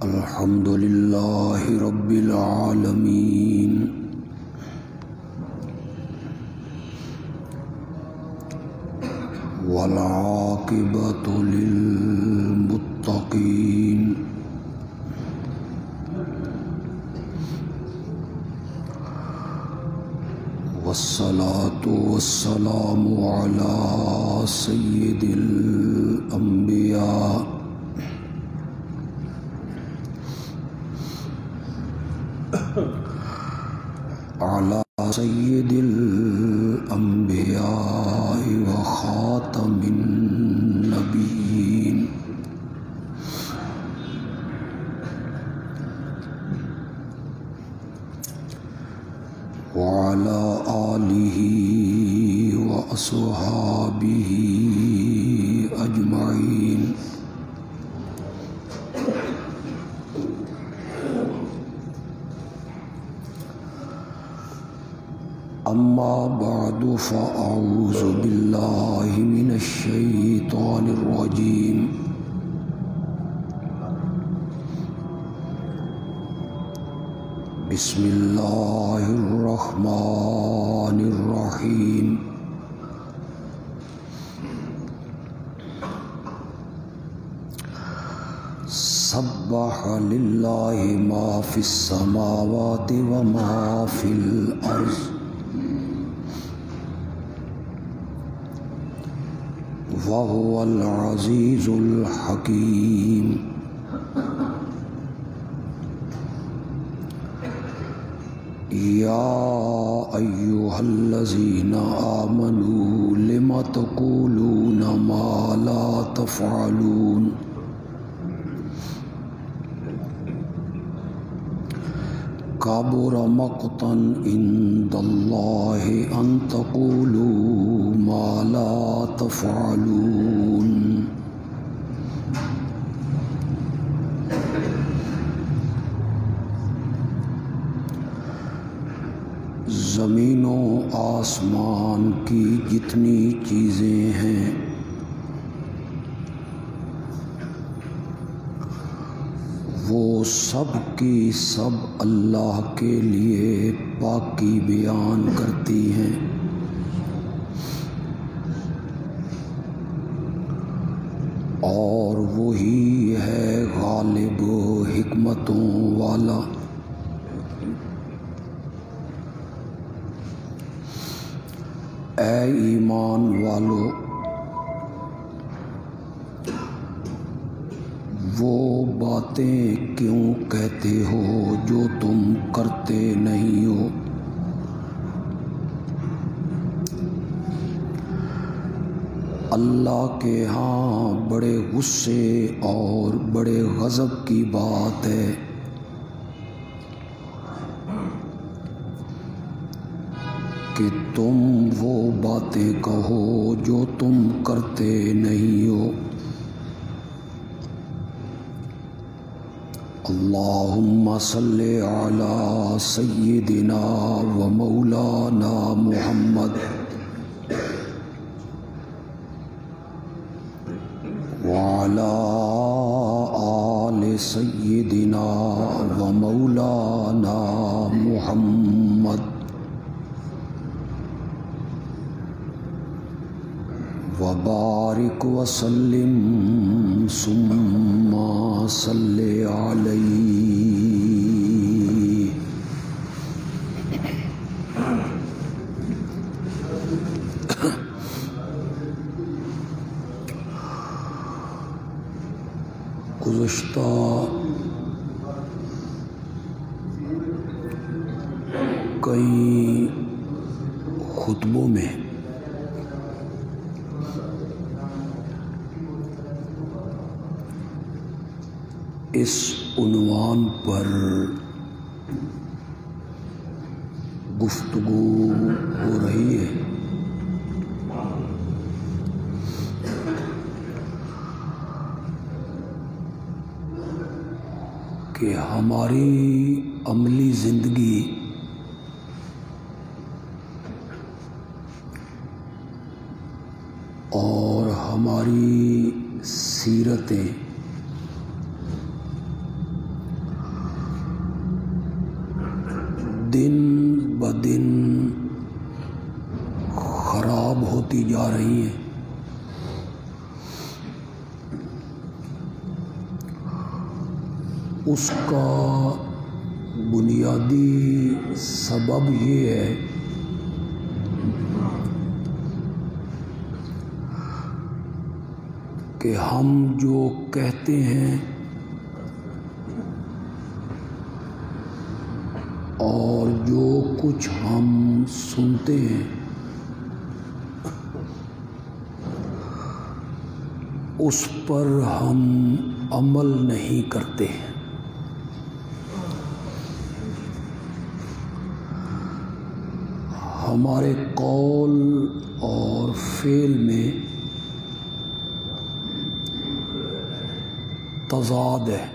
الحمد للہ رب العالمین والعاقبۃ للمتقین والصلاة والسلام علی سید الانبیاء علی سید الانبیاء وخاتم النبیین وعلى آلہ وأصحابہ أجمعین۔ اما بعد فأعوذ باللہ من الشیطان الرجیم۔ بسم اللہ الرحمن الرحیم۔ سبح للہ ما فی السماوات وما فی الارض وهو العزیز الحکیم۔ یا ایہا الذین آمنوا لم تقولون ما لا تفعلون۔ کبر مقتا عند اللہ ان تقولوا ما لا تفعلون۔ زمین و آسمان کی جتنی چیزیں ہیں وہ سب کی سب اللہ کے لیے پاکی بیان کرتی ہیں، اور وہی ہے غالب و حکمتوں والا۔ اے ایمان والو، وہ باتیں کیوں کہتے ہو جو تم کرتے نہیں ہو؟ اللہ کے ہاں بڑے غصے اور بڑے غضب کی بات ہے کہ تم وہ باتیں کہو جو تم کرتے نہیں ہو۔ اللہم صلی علی سیدنا و مولانا محمد وعلی آل سیدنا و مولانا محمد وبارک وسلم ثم صلی علیہ۔ گزشتہ کئی خطبوں میں اس عنوان پر گفتگو ہو رہی ہے کہ ہماری عملی زندگی اور ہماری سیرتیں دن بدن خراب ہوتی جا رہی ہیں۔ اس کا بنیادی سبب یہ ہے کہ ہم جو کہتے ہیں اور جو کچھ ہم سنتے ہیں اس پر ہم عمل نہیں کرتے ہیں۔ ہمارے قول اور فعل میں تضاد ہے۔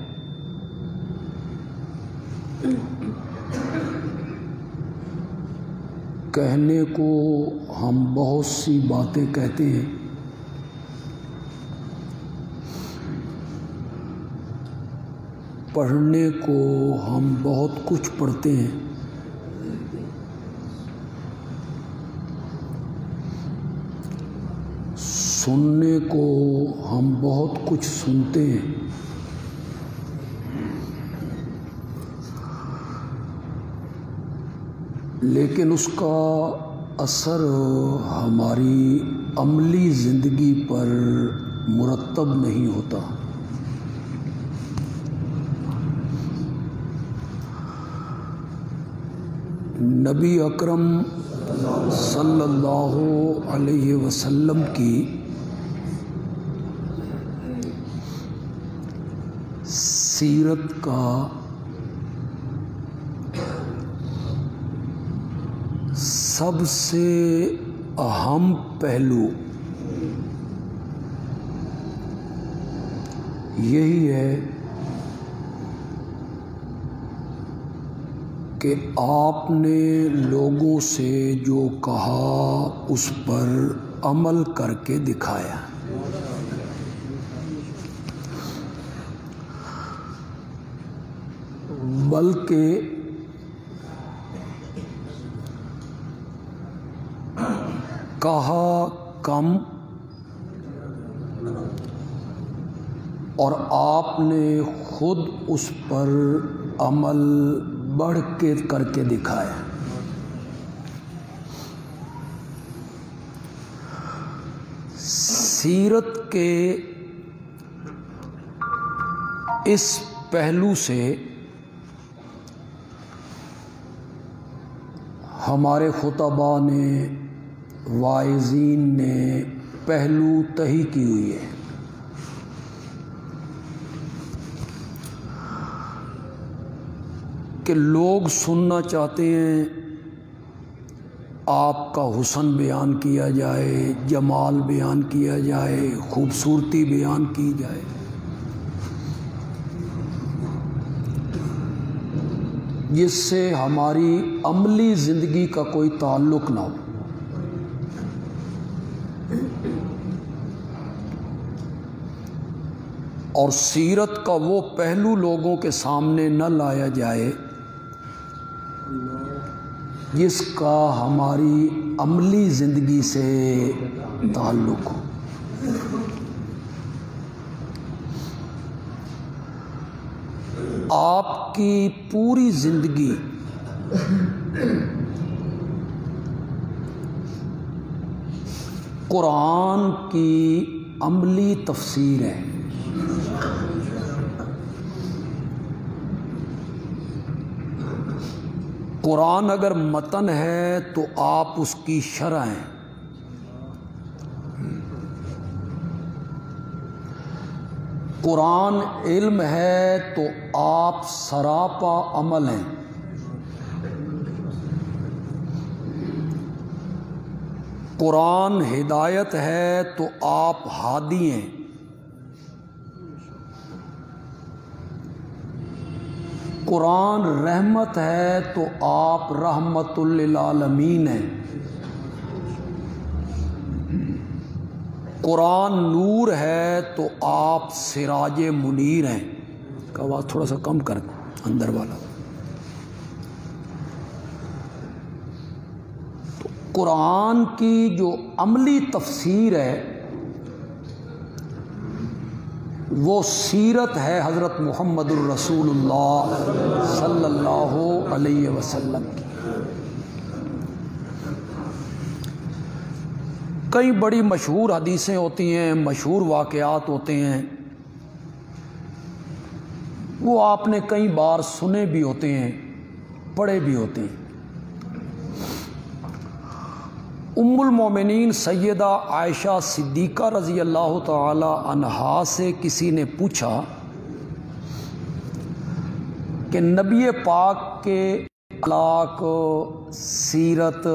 کہنے کو ہم بہت سی باتیں کہتے ہیں، پڑھنے کو ہم بہت کچھ پڑھتے ہیں، سننے کو ہم بہت کچھ سنتے ہیں، لیکن اس کا اثر ہماری عملی زندگی پر مرتب نہیں ہوتا۔ نبی اکرم صلی اللہ علیہ وسلم کی سیرت کا سب سے اہم پہلو یہی ہے کہ آپ نے لوگوں سے جو کہا اس پر عمل کر کے دکھایا۔ بلکہ کہا کم اور آپ نے خود اس پر عمل بڑھ کے کر کے دکھایا۔ سیرت کے اس پہلو سے ہمارے خطباء نے، واعظین نے پہلو تہی کی ہوئی ہے۔ کہ لوگ سننا چاہتے ہیں آپ کا حسن بیان کیا جائے، جمال بیان کیا جائے، خوبصورتی بیان کی جائے، جس سے ہماری عملی زندگی کا کوئی تعلق نہ ہو۔ اور سیرت کا وہ پہلو لوگوں کے سامنے نہ لایا جائے جس کا ہماری عملی زندگی سے تعلق ہو۔ آپ کی پوری زندگی قرآن کی عملی تفسیر ہے۔ قرآن اگر متن ہے تو آپ اس کی شرح ہیں، قرآن علم ہے تو آپ سراپا عمل ہیں، قرآن ہدایت ہے تو آپ ہادی ہیں، قرآن رحمت ہے تو آپ رحمت للعالمین ہیں، قرآن نور ہے تو آپ سراج منیر ہیں۔ کا آواز تھوڑا سا کم کر اندر والا۔ قرآن کی جو عملی تفسیر ہے وہ سیرت ہے حضرت محمد الرسول اللہ صلی اللہ علیہ وسلم کی۔ کئی بڑی مشہور حدیثیں ہوتی ہیں، مشہور واقعات ہوتے ہیں، وہ آپ نے کئی بار سنے بھی ہوتے ہیں، پڑھے بھی ہوتے ہیں۔ ام المومنین سیدہ عائشہ صدیقہ رضی اللہ تعالی عنہا سے کسی نے پوچھا کہ نبی پاک کے اخلاق، سیرت،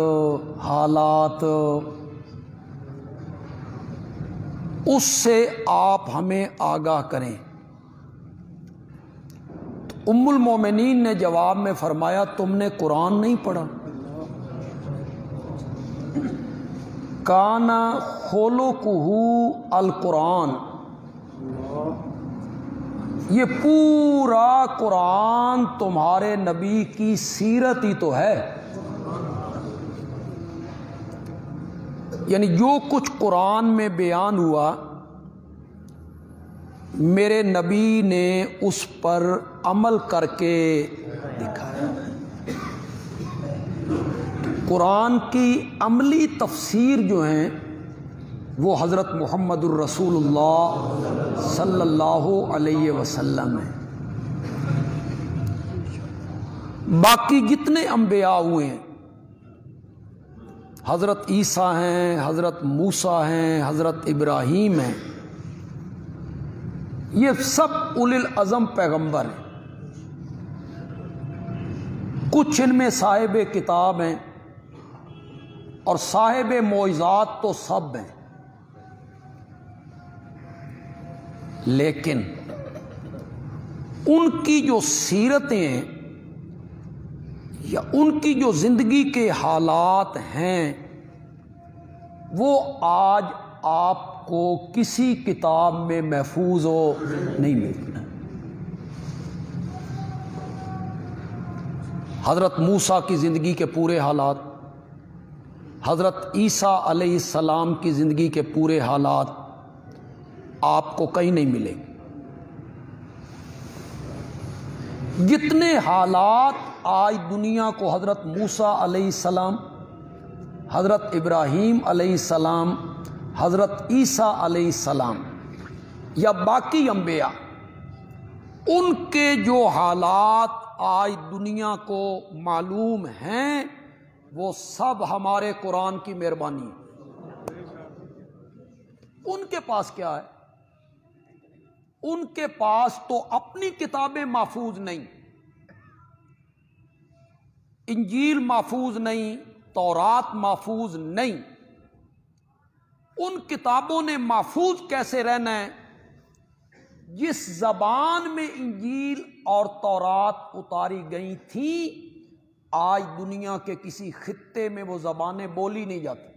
حالات، اس سے آپ ہمیں آگاہ کریں۔ تو ام المومنین نے جواب میں فرمایا، تم نے قرآن نہیں پڑھا؟ کانا خلقہ القرآن، یہ پورا قرآن تمہارے نبی کی سیرت ہی تو ہے، یعنی جو کچھ قرآن میں بیان ہوا میرے نبی نے اس پر عمل کر کے دکھایا۔ قرآن کی عملی تفسیر جو ہیں وہ حضرت محمد الرسول اللہ صلی اللہ علیہ وسلم ہے۔ باقی جتنے انبیاء ہوئے ہیں، حضرت عیسیٰ ہیں، حضرت موسیٰ ہیں، حضرت ابراہیم ہیں، یہ سب اولی العزم پیغمبر ہیں۔ کچھ ان میں صاحب کتاب ہیں اور صاحب معجزات تو سب ہیں، لیکن ان کی جو سیرتیں ہیں یا ان کی جو زندگی کے حالات ہیں وہ آج آپ کو کسی کتاب میں محفوظ ہو نہیں ملتی۔ حضرت موسیٰ کی زندگی کے پورے حالات، حضرت عیسیٰ علیہ السلام کی زندگی کے پورے حالات آپ کو کہیں نہیں ملیں گے۔ جتنے حالات آج دنیا کو حضرت موسیٰ علیہ السلام، حضرت ابراہیم علیہ السلام، حضرت عیسیٰ علیہ السلام یا باقی انبیاء، ان کے جو حالات آج دنیا کو معلوم ہیں وہ سب ہمارے قرآن کی مہربانی ہے۔ ان کے پاس کیا ہے؟ ان کے پاس تو اپنی کتابیں محفوظ نہیں، انجیل محفوظ نہیں، تورات محفوظ نہیں۔ ان کتابوں نے محفوظ کیسے رہنا ہے؟ جس زبان میں انجیل اور تورات اتاری گئی تھیں آج دنیا کے کسی خطے میں وہ زبانیں بولی نہیں جاتی،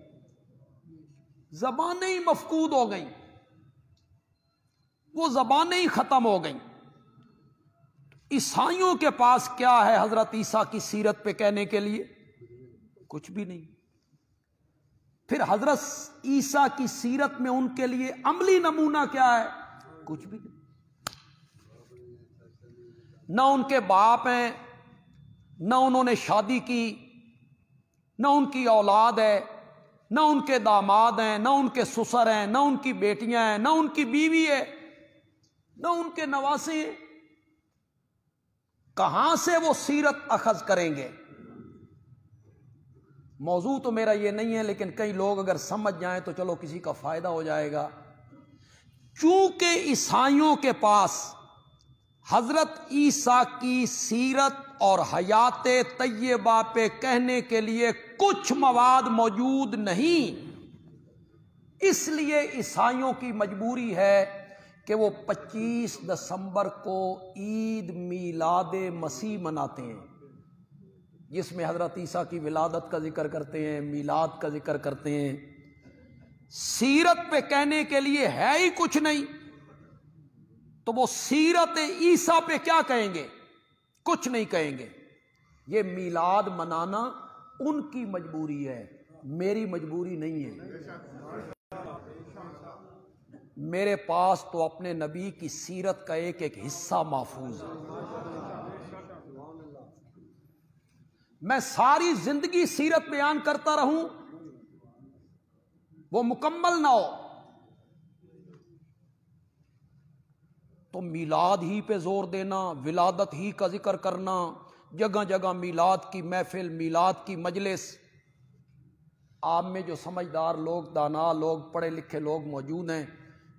زبانیں ہی مفقود ہو گئیں، وہ زبانیں ہی ختم ہو گئیں۔ عیسائیوں کے پاس کیا ہے حضرت عیسیٰ کی سیرت پہ کہنے کے لیے؟ کچھ بھی نہیں۔ پھر حضرت عیسیٰ کی سیرت میں ان کے لیے عملی نمونہ کیا ہے؟ کچھ بھی نہیں۔ نہ ان کے باپ ہیں، نہ انہوں نے شادی کی، نہ ان کی اولاد ہے، نہ ان کے داماد ہیں، نہ ان کے سسر ہیں، نہ ان کی بیٹیاں ہیں، نہ ان کی بیوی ہے، نہ ان کے نواسے ہیں۔ کہاں سے وہ سیرت اخذ کریں گے؟ موضوع تو میرا یہ نہیں ہے، لیکن کئی لوگ اگر سمجھ جائیں تو چلو کسی کا فائدہ ہو جائے گا۔ چونکہ عیسائیوں کے پاس حضرت عیسیٰ کی سیرت اور حیات طیبہ پہ کہنے کے لیے کچھ مواد موجود نہیں، اس لیے عیسائیوں کی مجبوری ہے کہ وہ 25 دسمبر کو عید میلاد مسیح مناتے ہیں، جس میں حضرت عیسیٰ کی ولادت کا ذکر کرتے ہیں، میلاد کا ذکر کرتے ہیں۔ سیرت پہ کہنے کے لیے ہے ہی کچھ نہیں، تو وہ سیرت عیسیٰ پہ کیا کہیں گے؟ کچھ نہیں کہیں گے۔ یہ میلاد منانا ان کی مجبوری ہے، میری مجبوری نہیں ہے، میرے پاس تو اپنے نبی کی سیرت کا ایک ایک حصہ محفوظ ہے. میں ساری زندگی سیرت بیان کرتا رہوں، وہ مکمل نہ ہو تو میلاد ہی پہ زور دینا، ولادت ہی کا ذکر کرنا، جگہ جگہ میلاد کی محفل، میلاد کی مجلس. آپ میں جو سمجھدار لوگ، دانا لوگ، پڑھے لکھے لوگ موجود ہیں،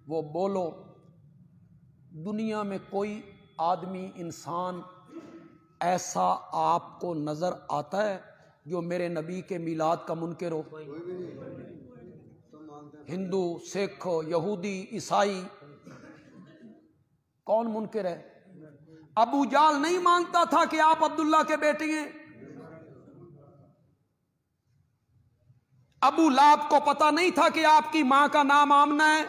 وہ بولو. دنیا میں کوئی آدمی، انسان ایسا آپ کو نظر آتا ہے جو میرے نبی کے میلاد کا منکر ہو؟ ہندو، سکھ، یہودی، عیسائی، کون منکر ہے؟ ابو جال نہیں مانتا تھا کہ آپ عبداللہ کے بیٹے ہیں. ابو لہب کو پتا نہیں تھا کہ آپ کی ماں کا نام آمنہ ہے.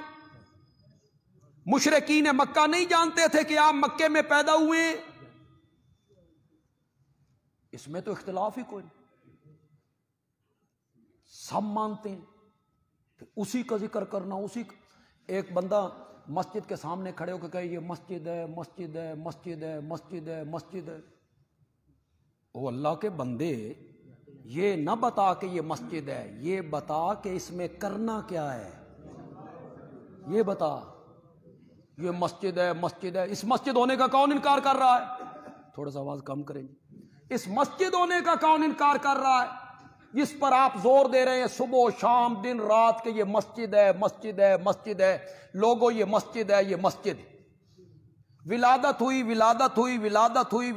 مشرکین مکہ نہیں جانتے تھے کہ آپ مکے میں پیدا ہوئے ہیں. اس میں تو اختلاف ہی کوئی نہیں، سب مانتے ہیں کہ اسی کا ذکر کرنا. ایک بندہ مسجد کے سامنے کھڑے ہو کے کہے یہ مسجد ہے، مسجد ہے، مسجد ہے، مسجد ہے، مسجد ہے. وہ اللہ کے بندے، یہ نہ بتا کہ یہ مسجد ہے، یہ بتا کہ اس میں کرنا کیا ہے. یہ بتا یہ مسجد ہے، مسجد ہے. اس مسجد ہونے کا کون انکار کر رہا ہے؟ تھوڑا سا آواز کم کریں. اس مسجد ہونے کا کون انکار کر رہا ہے جس پر آپ زور دے رہے ہیں صبح و شام، دن رات کہ یہ مسجد ہے، مسجد ہے، مسجد ہے. لوگوں یہ مسجد ہے، یہ مسجد. ولادت ہوئی، ولادت ہوئی، ولادت ہوئی،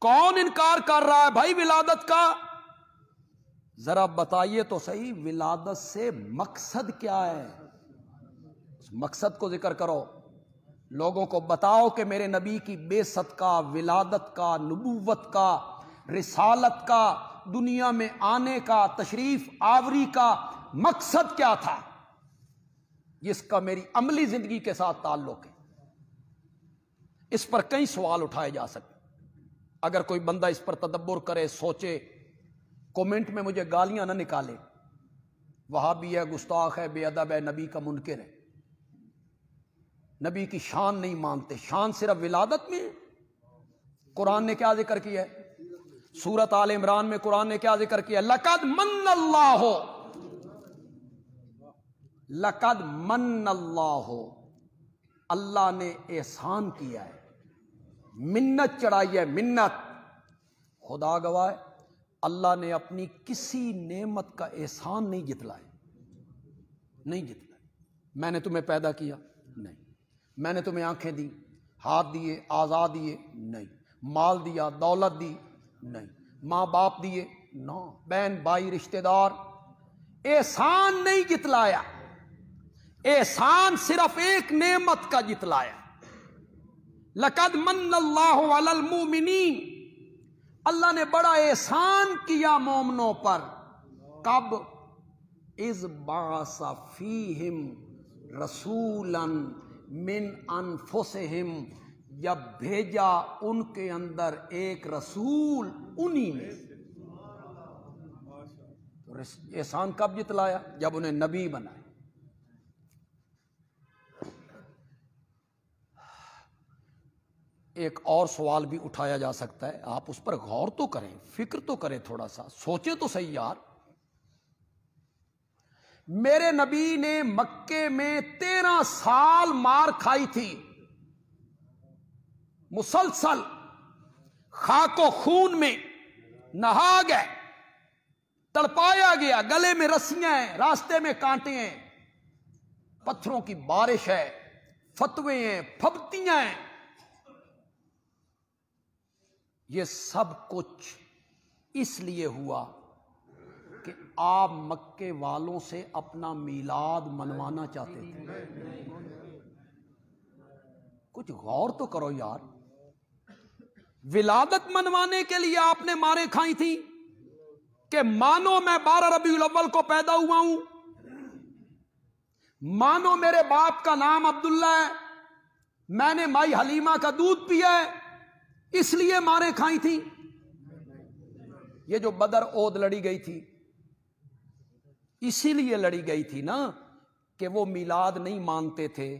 کون انکار کر رہا ہے بھائی ولادت کا؟ ذرا بتائیے تو صحیح، ولادت سے مقصد کیا ہے؟ اس مقصد کو ذکر کرو. لوگوں کو بتاؤ کہ میرے نبی کی بعثت کا، ولادت کا، نبوت کا، رسالت کا، دنیا میں آنے کا، تشریف آوری کا مقصد کیا تھا جس کا میری عملی زندگی کے ساتھ تعلق ہے. اس پر کئی سوال اٹھائے جا سکتے. اگر کوئی بندہ اس پر تدبر کرے، سوچے، کومنٹ میں مجھے گالیاں نہ نکالے، وہابی ہے، گستاخ ہے، بے ادب ہے، نبی کا منکر ہے، نبی کی شان نہیں مانتے. شان صرف ولادت میں ہے. قرآن نے کیا ذکر کیا ہے؟ سورۃ آل عمران میں قرآن نے کیا ذکر کیا؟ لقد من اللہ، لقد من اللہ، اللہ نے احسان کیا ہے، منت چڑھائی ہے، منت. خدا گواہ ہے اللہ نے اپنی کسی نعمت کا احسان نہیں جتلایا، نہیں جتلایا. میں نے تمہیں پیدا کیا؟ نہیں. میں نے تمہیں آنکھیں دی، ہاتھ دیے، اعضاء دیے؟ نہیں. مال دیا، دولت دی؟ نہیں. ماں باپ دیے؟ نو. بہن بھائی رشتہ دار؟ احسان نہیں جتلایا. احسان صرف ایک نعمت کا جتلایا. لقد من اللہ علی المؤمنین، اللہ نے بڑا احسان کیا مومنوں پر. کب؟ اذ بعث فیہم رسولا من انفسہم، جب بھیجا ان کے اندر ایک رسول انہی میں. احسان کب جتلایا؟ جب انہیں نبی بنائے. ایک اور سوال بھی اٹھایا جا سکتا ہے، آپ اس پر غور تو کریں، فکر تو کریں، تھوڑا سا سوچیں تو صحیح یار. میرے نبی نے مکے میں 13 سال مار کھائی تھی، مسلسل خاک و خون میں نہا گئے، تڑپایا گیا، گلے میں رسیاں ہیں، راستے میں کانٹے ہیں، پتھروں کی بارش ہے، فتوے ہیں، پھبتیاں ہیں. یہ سب کچھ اس لیے ہوا کہ آپ مکے والوں سے اپنا میلاد منوانا چاہتے تھے. کچھ غور تو کرو یار. ولادت منوانے کے لیے آپ نے ماریں کھائی تھی کہ مانو میں 12 ربیع الاول کو پیدا ہوا ہوں، مانو میرے باپ کا نام عبداللہ ہے، میں نے مائی حلیمہ کا دودھ پیا ہے، اس لیے ماریں کھائی تھی. یہ جو بدر عہد لڑی گئی تھی، اسی لیے لڑی گئی تھی نا کہ وہ میلاد نہیں مانتے تھے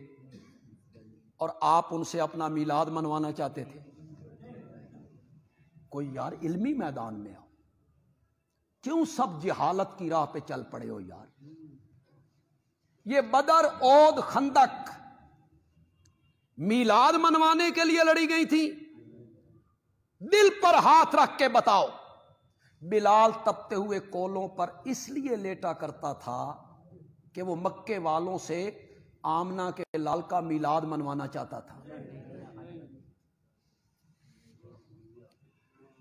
اور آپ ان سے اپنا میلاد منوانا چاہتے تھے. کوئی یار علمی میدان میں آؤ، کیوں سب جہالت کی راہ پہ چل پڑے ہو یار؟ یہ بدر، احد، خندق میلاد منوانے کے لیے لڑی گئی تھی. دل پر ہاتھ رکھ کے بتاؤ. بلال تپتے ہوئے کولوں پر اس لیے لیٹا کرتا تھا کہ وہ مکے والوں سے آمنہ کے لال کا میلاد منوانا چاہتا تھا.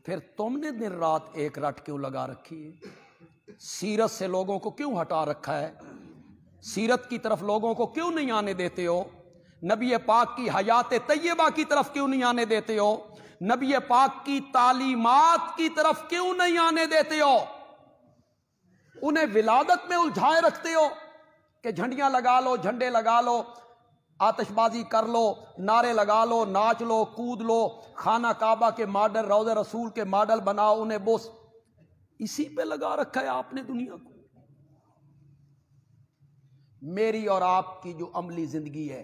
پھر تم نے دن رات ایک رٹ کیوں لگا رکھی ہے؟ سیرت سے لوگوں کو کیوں ہٹا رکھا ہے؟ سیرت کی طرف لوگوں کو کیوں نہیں آنے دیتے ہو؟ نبی پاک کی حیات طیبہ کی طرف کیوں نہیں آنے دیتے ہو؟ نبی پاک کی تعلیمات کی طرف کیوں نہیں آنے دیتے ہو؟ انہیں ولادت میں الجھائے رکھتے ہو کہ جھنڈیاں لگا لو، جھنڈے لگا لو، آتش بازی کر لو، نعرے لگا لو، ناچ لو، کود لو، خانہ کعبہ کے ماڈل، روضہ رسول کے ماڈل بناؤ، انہیں بس اسی پہ لگا رکھا ہے آپ نے دنیا کو. میری اور آپ کی جو عملی زندگی ہے،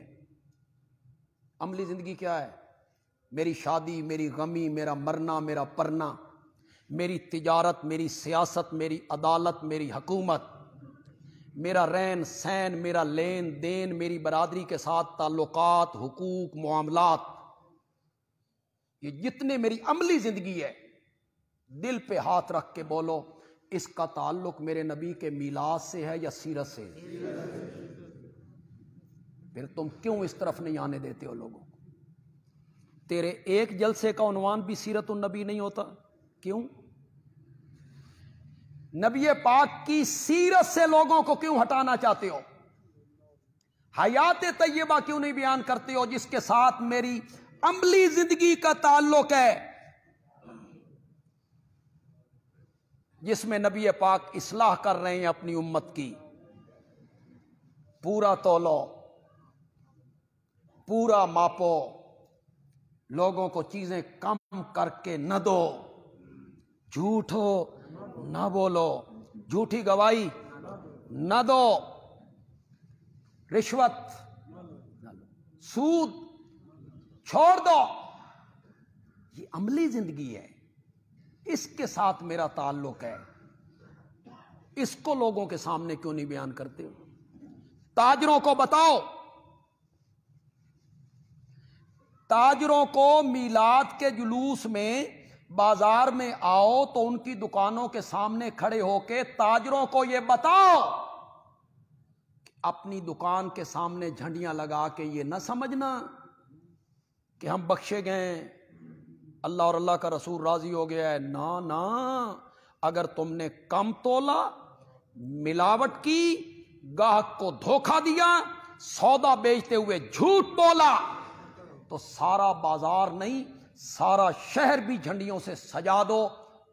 عملی زندگی کیا ہے؟ میری شادی، میری غمی، میرا مرنا، میرا پرنا، میری تجارت، میری سیاست، میری عدالت، میری حکومت، میرا رہن سہن، میرا لین دین، میری برادری کے ساتھ تعلقات، حقوق، معاملات، یہ جتنے میری عملی زندگی ہے، دل پہ ہاتھ رکھ کے بولو اس کا تعلق میرے نبی کے میلاد سے ہے یا سیرت سے؟ پھر تم کیوں اس طرف نہیں آنے دیتے ہو لوگوں کو؟ تیرے ایک جلسے کا عنوان بھی سیرت النبی نہیں ہوتا، کیوں؟ نبی پاک کی سیرت سے لوگوں کو کیوں ہٹانا چاہتے ہو؟ حیات طیبہ کیوں نہیں بیان کرتے ہو جس کے ساتھ میری عملی زندگی کا تعلق ہے، جس میں نبی پاک اصلاح کر رہے ہیں اپنی امت کی؟ پورا تولو، پورا ماپو، لوگوں کو چیزیں کم کر کے نہ دو، جھوٹ ہو نہ بولو، جھوٹی گواہی نہ دو، رشوت سود چھوڑ دو. یہ عملی زندگی ہے، اس کے ساتھ میرا تعلق ہے. اس کو لوگوں کے سامنے کیوں نہیں بیان کرتے ہو؟ تاجروں کو بتاؤ، تاجروں کو میلاد کے جلوس میں بازار میں آؤ تو ان کی دکانوں کے سامنے کھڑے ہو کے تاجروں کو یہ بتاؤ، اپنی دکان کے سامنے جھنڈیاں لگا کے یہ نہ سمجھنا کہ ہم بخشے گئے، اللہ اور اللہ کا رسول راضی ہو گیا ہے. نا نا، اگر تم نے کم تولا، ملاوٹ کی، گاہک کو دھوکہ دیا، سودا بیچتے ہوئے جھوٹ بولا، تو سارا بازار نہیں، سارا شہر بھی جھنڈیوں سے سجا دو،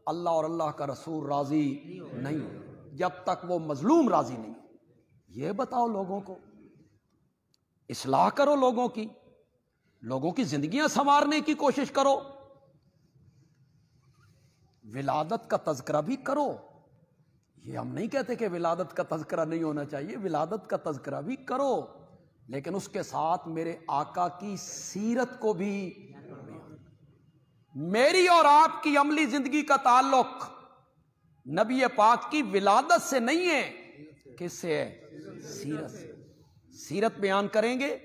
اللہ اور اللہ کا رسول راضی نہیں جب تک وہ مظلوم راضی نہیں. یہ بتاؤ لوگوں کو، اصلاح کرو لوگوں کی، لوگوں کی زندگیاں سنوارنے کی کوشش کرو. ولادت کا تذکرہ بھی کرو. یہ ہم نہیں کہتے کہ ولادت کا تذکرہ نہیں ہونا چاہیے، ولادت کا تذکرہ بھی کرو، لیکن اس کے ساتھ میرے آقا کی سیرت کو بھی. میری اور آپ کی عملی زندگی کا تعلق نبی پاک کی ولادت سے نہیں ہے، کس سے ہے؟ سیرت سے. سیرت بیان کریں گے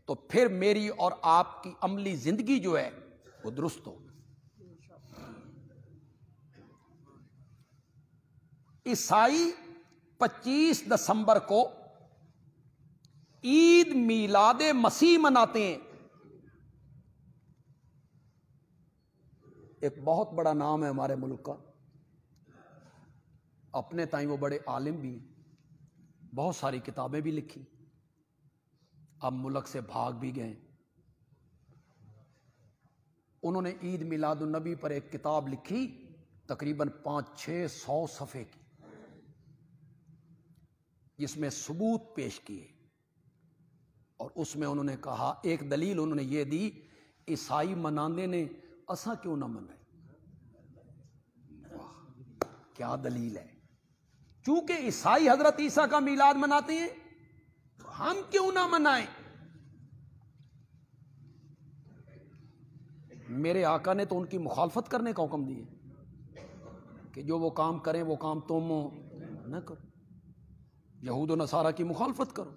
تو پھر میری اور آپ کی عملی زندگی جو ہے وہ درست ہو. عیسائی 25 دسمبر کو عید میلاد مسیح مناتے ہیں. ایک بہت بڑا نام ہے ہمارے ملک کا، اپنے تائیں وہ بڑے عالم بھی ہیں، بہت ساری کتابیں بھی لکھی، اب ملک سے بھاگ بھی گئے. انہوں نے عید میلاد النبی پر ایک کتاب لکھی، تقریباً 500-600 صفحے کی، جس میں ثبوت پیش کیے، اور اس میں انہوں نے کہا، ایک دلیل انہوں نے یہ دی، عیسائی منانے نے اساں کیوں نہ منائے. کیا دلیل ہے؟ چونکہ عیسائی حضرت عیسیٰ کا میلاد مناتے ہیں تو ہم کیوں نہ منائیں؟ میرے آقا نے تو ان کی مخالفت کرنے کا حکم دیا کہ جو وہ کام کریں وہ کام تم نہ کرو، یہود و نصارہ کی مخالفت کرو۔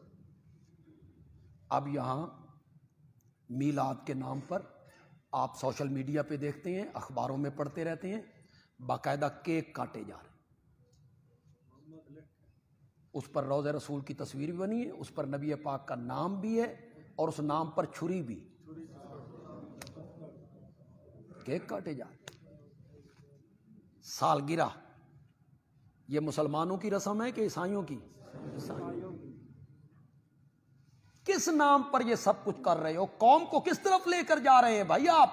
اب یہاں میلاد کے نام پر آپ سوشل میڈیا پہ دیکھتے ہیں، اخباروں میں پڑھتے رہتے ہیں، باقاعدہ کیک کاٹے جا رہے ہیں، اس پر روضہ رسول کی تصویر بھی بنی ہے، اس پر نبی پاک کا نام بھی ہے، اور اس نام پر چھری بھی، کیک کاٹے جا رہے ہیں۔ سالگرہ یہ مسلمانوں کی رسم ہے کہ عیسائیوں کی؟ کس نام پر یہ سب کچھ کر رہے ہو؟ قوم کو کس طرف لے کر جا رہے ہیں بھائی آپ؟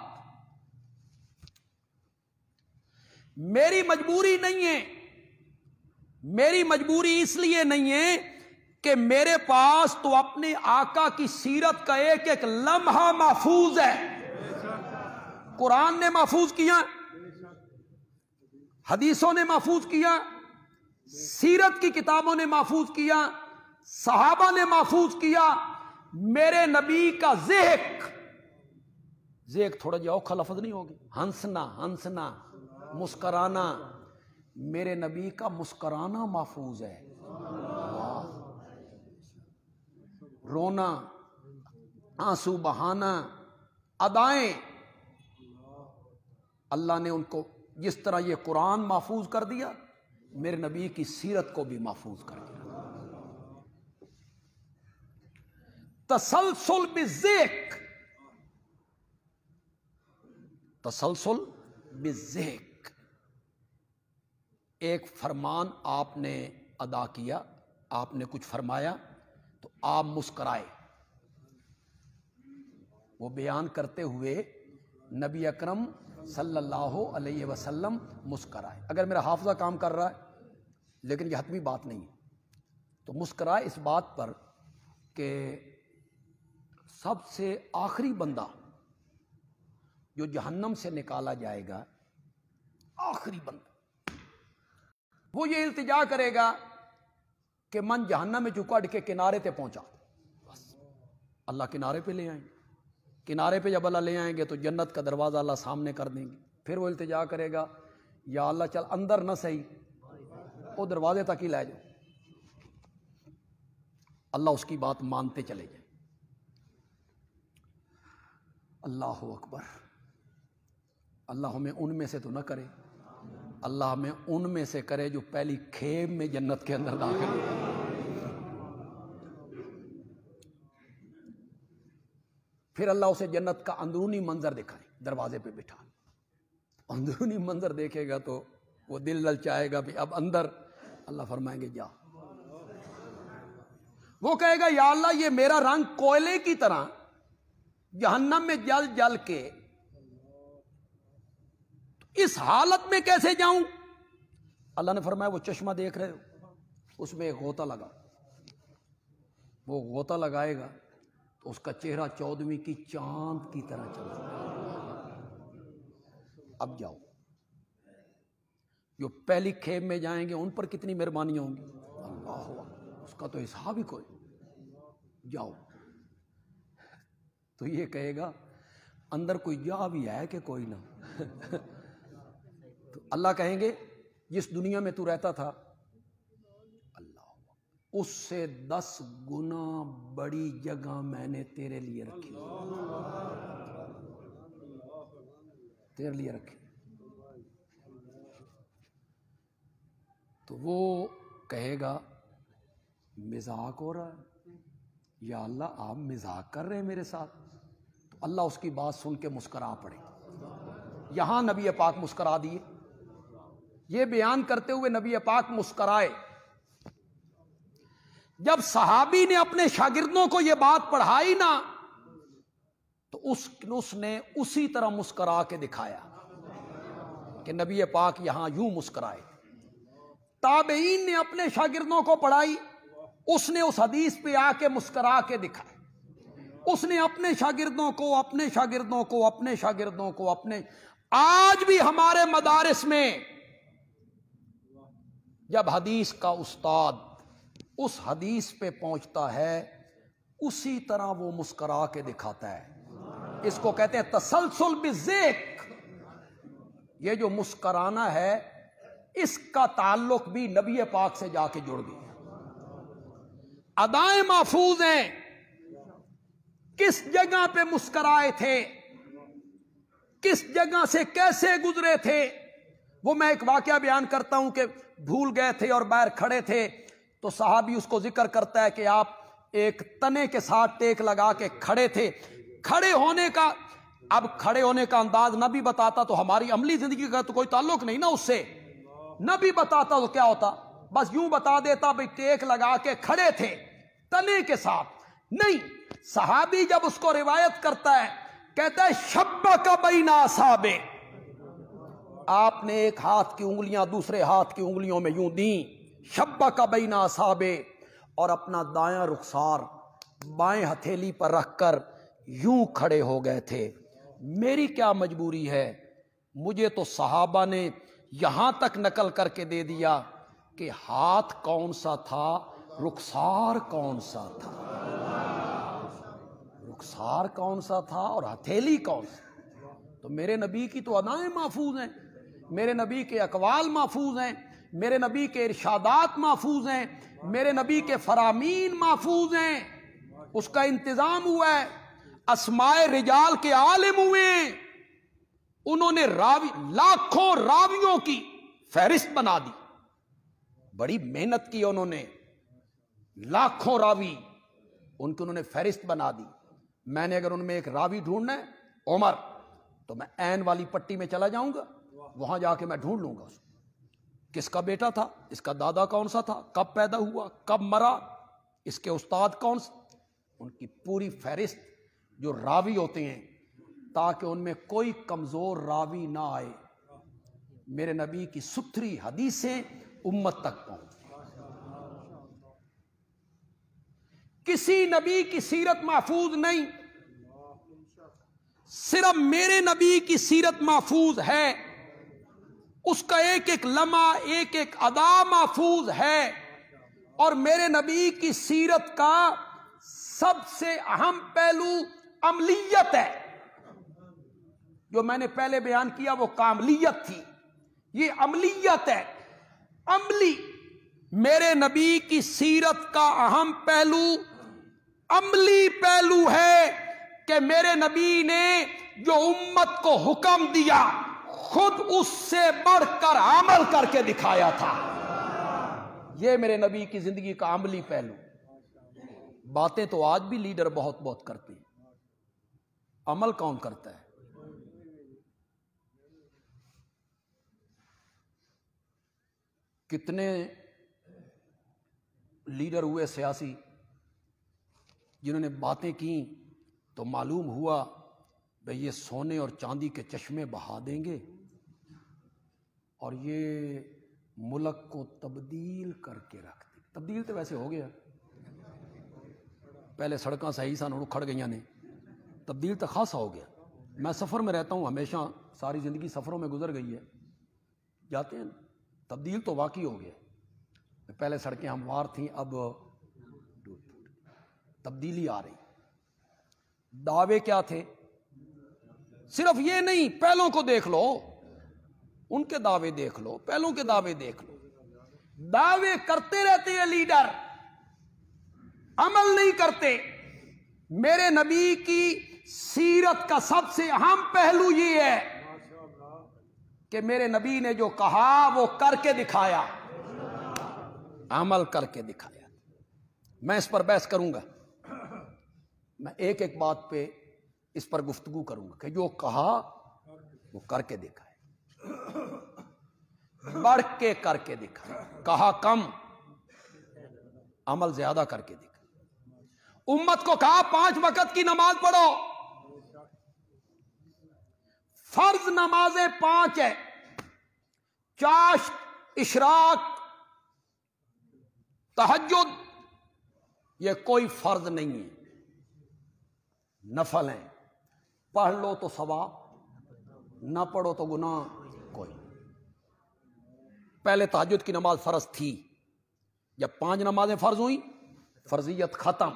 میری مجبوری نہیں ہے، میری مجبوری اس لیے نہیں ہے کہ میرے پاس تو اپنے آقا کی سیرت کا ایک ایک لمحہ محفوظ ہے۔ قرآن نے محفوظ کیا، حدیثوں نے محفوظ کیا، سیرت کی کتابوں نے محفوظ کیا، صحابہ نے محفوظ کیا۔ میرے نبی کا ذیک تھوڑا جا اوکھا لفظ نہیں ہوگی، ہنسنا مسکرانا، میرے نبی کا مسکرانا محفوظ ہے، رونا، آنسو بہانا، ادائیں، اللہ نے ان کو جس طرح یہ قرآن محفوظ کر دیا، میرے نبی کی سیرت کو بھی محفوظ کر دیا۔ تسلسل بالذکر، تسلسل بالذکر، ایک فرمان آپ نے ادا کیا، آپ نے کچھ فرمایا تو آپ مسکرائے، وہ بیان کرتے ہوئے نبی اکرم صلی اللہ علیہ وسلم مسکرائے۔ اگر میرا حافظہ کام کر رہا ہے، لیکن یہ حتمی بات نہیں ہے، تو مسکرائے اس بات پر کہ سب سے آخری بندہ جو جہنم سے نکالا جائے گا، آخری بندہ، وہ یہ التجا کرے گا کہ من جہنم میں چکڑ کے کنارے تے پہنچا، بس اللہ کنارے پہ لے آئیں گے، کنارے پہ جب اللہ لے آئیں گے تو جنت کا دروازہ اللہ سامنے کر دیں گے، پھر وہ التجا کرے گا یا اللہ چل اندر نہ صحیح، وہ دروازے تک ہی لے جاؤ، اللہ اس کی بات مانتے چلے جائیں۔ اللہ اکبر، اللہ ہمیں ان میں سے تو نہ کرے، اللہ ہمیں ان میں سے کرے جو پہلی کھیپ میں جنت کے اندر داخل ہو۔ پھر اللہ اسے جنت کا اندرونی منظر دکھائے، دروازے پہ بٹھا، اندرونی منظر دیکھے گا تو وہ دل للچائے گا بھی اب اندر، اللہ فرمائیں گے جا۔ وہ کہے گا یا اللہ یہ میرا رنگ کوئلے کی طرح جہنم میں جل جل کے اس حالت میں کیسے جاؤں؟ اللہ نے فرمایا وہ چشمہ دیکھ رہے ہو، اس میں ایک غوطہ لگا، وہ غوطہ لگائے گا تو اس کا چہرہ 14ویں کی چاند کی طرح چلا، اب جاؤ۔ جو پہلی کھیپ میں جائیں گے ان پر کتنی مہربانی ہوں گی، اللہ اس کا تو حساب ہی کوئی، جاؤ۔ تو یہ کہے گا اندر کوئی جا بھی ہے کہ کوئی نہ، تو اللہ کہیں گے جس دنیا میں تو رہتا تھا اللہ اس سے 10 گنا بڑی جگہ میں نے تیرے لیے رکھی، تیرے لیے رکھی۔ تو وہ کہے گا مذاق ہو رہا ہے یا اللہ آپ مذاق کر رہے ہیں میرے ساتھ؟ تو اللہ اس کی بات سن کے مسکرا پڑے۔ یہاں نبی پاک مسکرا دیے، یہ بیان کرتے ہوئے نبی پاک مسکرائے۔ جب صحابی نے اپنے شاگردوں کو یہ بات پڑھائی نا تو اس نے اسی طرح مسکرا کے دکھایا کہ نبی پاک یہاں یوں مسکرائے۔ تابعین نے اپنے شاگردوں کو پڑھائی، اس نے اس حدیث پہ آ کے مسکرا کے دکھایا۔ اس نے اپنے شاگردوں کو آج بھی ہمارے مدارس میں جب حدیث کا استاد اس حدیث پہ پہنچتا ہے اسی طرح وہ مسکرا کے دکھاتا ہے. اس کو کہتے ہیں تسلسل بالذکر. یہ جو مسکرانا ہے اس کا تعلق بھی نبی پاک سے جا کے جڑ گیا. ادائیں محفوظ ہیں. کس جگہ پہ مسکرائے تھے, کس جگہ سے کیسے گزرے تھے, وہ میں ایک واقعہ بیان کرتا ہوں کہ بھول گئے تھے اور باہر کھڑے تھے تو صحابی اس کو ذکر کرتا ہے کہ آپ ایک تنے کے ساتھ ٹیک لگا کے کھڑے تھے. کھڑے ہونے کا, اب کھڑے ہونے کا انداز نہ بھی بتاتا تو ہماری عملی زندگی کا تو کوئی تعلق نہیں نا اس سے. نہ بھی بتاتا تو کیا ہوتا, بس یوں بتا دیتا بھئی ٹیک لگا کے کھڑے تھے تنے کے ساتھ. نہیں, صحابی جب اس کو روایت کرتا ہے کہتا ہے شبک بین اصابع, آپ نے ایک ہاتھ کی انگلیاں دوسرے ہاتھ کی انگلیوں میں یوں دیں, شبک بین اصابع, اور اپنا دایاں رخسار بائیں ہتھیلی پر رکھ کر یوں کھڑے ہو گئے تھے. میری کیا مجبوری ہے, مجھے تو صحابہ نے یہاں تک نقل کر کے دے دیا کہ ہاتھ کون سا تھا, رخسار کون سا تھا, رخسار کون سا تھا اور ہتھیلی کون سا. تو میرے نبی کی تو ادائیں محفوظ ہیں, میرے نبی کے اقوال محفوظ ہیں, میرے نبی کے ارشادات محفوظ ہیں, میرے نبی کے فرامین محفوظ ہیں. اس کا انتظام ہوا ہے. اسماء رجال کے عالم ہوئے, انہوں نے لاکھوں راویوں کی فہرست بنا دی. بڑی محنت کی انہوں نے, لاکھوں راوی ان کی انہوں نے فہرست بنا دی. میں نے اگر ان میں ایک راوی ڈھونڈنا ہے عمر, تو میں عین والی پٹی میں چلا جاؤں گا, وہاں جا کے میں ڈھونڈ لوں گا کس کا بیٹا تھا, اس کا دادا کون سا تھا, کب پیدا ہوا, کب مرا, اس کے استاد کون سا. ان کی پوری فہرست جو راوی ہوتے ہیں تاکہ ان میں کوئی کمزور راوی نہ آئے. میرے نبی کی ستھری حدیثیں امت تک پہنچ. کسی نبی کی سیرت محفوظ نہیں, صرف میرے نبی کی سیرت محفوظ ہے. اس کا ایک ایک لمحہ ایک ایک ادا محفوظ ہے. اور میرے نبی کی سیرت کا سب سے اہم پہلو عملیت ہے. جو میں نے پہلے بیان کیا وہ کاملیت تھی, یہ عملیت ہے. عملی میرے نبی کی سیرت کا اہم پہلو عملی پہلو ہے کہ میرے نبی نے جو امت کو حکم دیا خود اس سے بڑھ کر عمل کر کے دکھایا تھا. یہ میرے نبی کی زندگی کا عملی پہلو. باتیں تو آج بھی لیڈر بہت بہت کرتے ہیں, عمل کون کرتا ہے؟ کتنے لیڈر ہوئے سیاسی جنہوں نے باتیں کی تو معلوم ہوا بھئی یہ سونے اور چاندی کے چشمے بہا دیں گے اور یہ ملک کو تبدیل کر کے رکھ دیں. تبدیل تو ویسے ہو گیا, پہلے سڑکاں صحیح سان اکھڑ گئیاں نے, تبدیل تو خاصا ہو گیا. میں سفر میں رہتا ہوں, ہمیشہ ساری زندگی سفروں میں گزر گئی ہے, جاتے ہیں تبدیل تو واقعی ہو گیا. پہلے سڑکیں ہموار تھیں, اب تبدیلی آ رہی. دعوے کیا تھے؟ صرف یہ نہیں, پہلوں کو دیکھ لو, ان کے دعوے دیکھ لو, پہلوں کے دعوے دیکھ لو. دعوے کرتے رہتے ہیں لیڈر, عمل نہیں کرتے. میرے نبی کی سیرت کا سب سے اہم پہلو یہ ہے کہ میرے نبی نے جو کہا وہ کر کے دکھایا, عمل کر کے دکھایا. میں اس پر بحث کروں گا, میں ایک ایک بات پہ اس پر گفتگو کروں گا کہ جو کہا وہ کر کے دکھائے, بڑھ کے کر کے دکھائے. کہا کم, عمل زیادہ کر کے دکھائے. امت کو کہا 5 وقت کی نماز پڑھو, فرض نمازیں 5 ہیں, چاشت, اشراق, تہجد, یہ کوئی فرض نہیں ہے, نفل ہیں. پڑھ لو تو ثواب, نہ پڑھو تو گناہ کوئی. پہلے تہجد کی نماز فرض تھی، جب 5 نمازیں فرض ہوئی فرضیت ختم.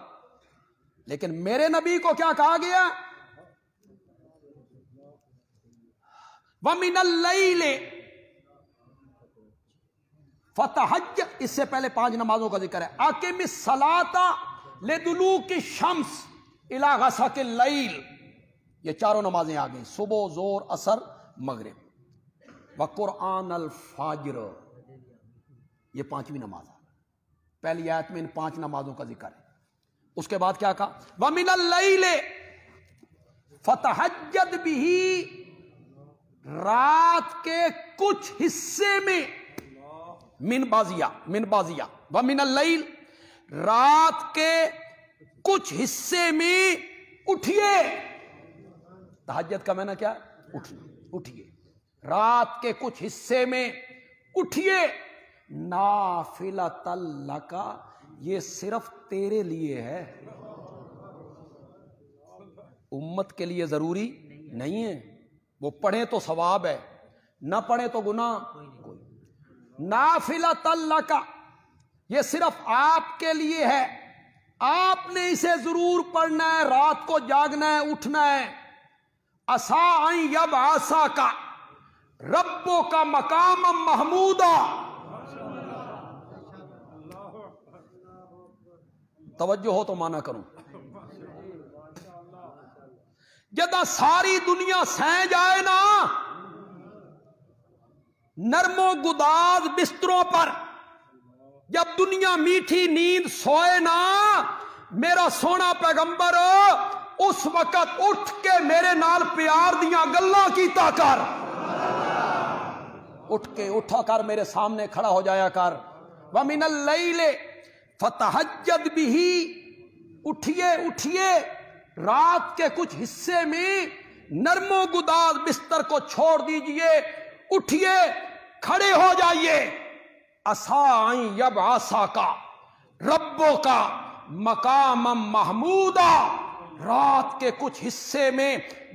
لیکن میرے نبی کو کیا کہا گیا؟ وَمِنَ اللَّيْلِ فَتَہجد، اس سے پہلے 5 نمازوں کا ذکر ہے. اقم الصلاۃ لدلوک الشمس الی غسق اللیل، یہ 4 نمازیں آ گئیں، صبح، ظہر، عصر، مغرب. وقرآن الفجر، یہ 5ویں نماز ہے. پہلی آیت میں ان 5 نمازوں کا ذکر ہے. اس کے بعد کیا کہا؟ وَمِنَ اللَّيْلِ فَتَہجد بِهِ، رات کے کچھ حصے میں، من بازیہ وَمِنَ اللَّيْلِ، رات کے کچھ حصے میں اٹھیے. تہجد کا معنی کیا؟ اٹھیے. رات کے کچھ حصے میں اٹھیے. نافلۃ لک، یہ صرف تیرے لیے ہے، امت کے لیے ضروری نہیں ہے. وہ پڑھیں تو ثواب ہے، نہ پڑھیں تو گناہ کوئی. نافلۃ لک، یہ صرف آپ کے لیے ہے، آپ نے اسے ضرور پڑھنا ہے، رات کو جاگنا ہے، اٹھنا ہے. عسیٰ ان یبعثک ربک مقاما محمودا. توجہ ہو تو مانا کروں. جدا ساری دنیا سہ جائے نا نرم و گداز بستروں پر، جب دنیا میٹھی نیند سوئے نا، میرا سونا پیغمبر اس وقت اٹھ کے میرے نال پیار دیاں گلاں کیتا کر، اٹھا کر میرے سامنے کھڑا ہو جایا کر. وَمِنَ اللَّيْلِ فَتَہجد بِهِ، اٹھیے رات کے کچھ حصے میں نرم و گداز بستر کو چھوڑ دیجئے، اٹھیے، کھڑے ہو جائیے. عسیٰ ان یبعثک ربک مقاما محمودا، رات کے کچھ حصے میں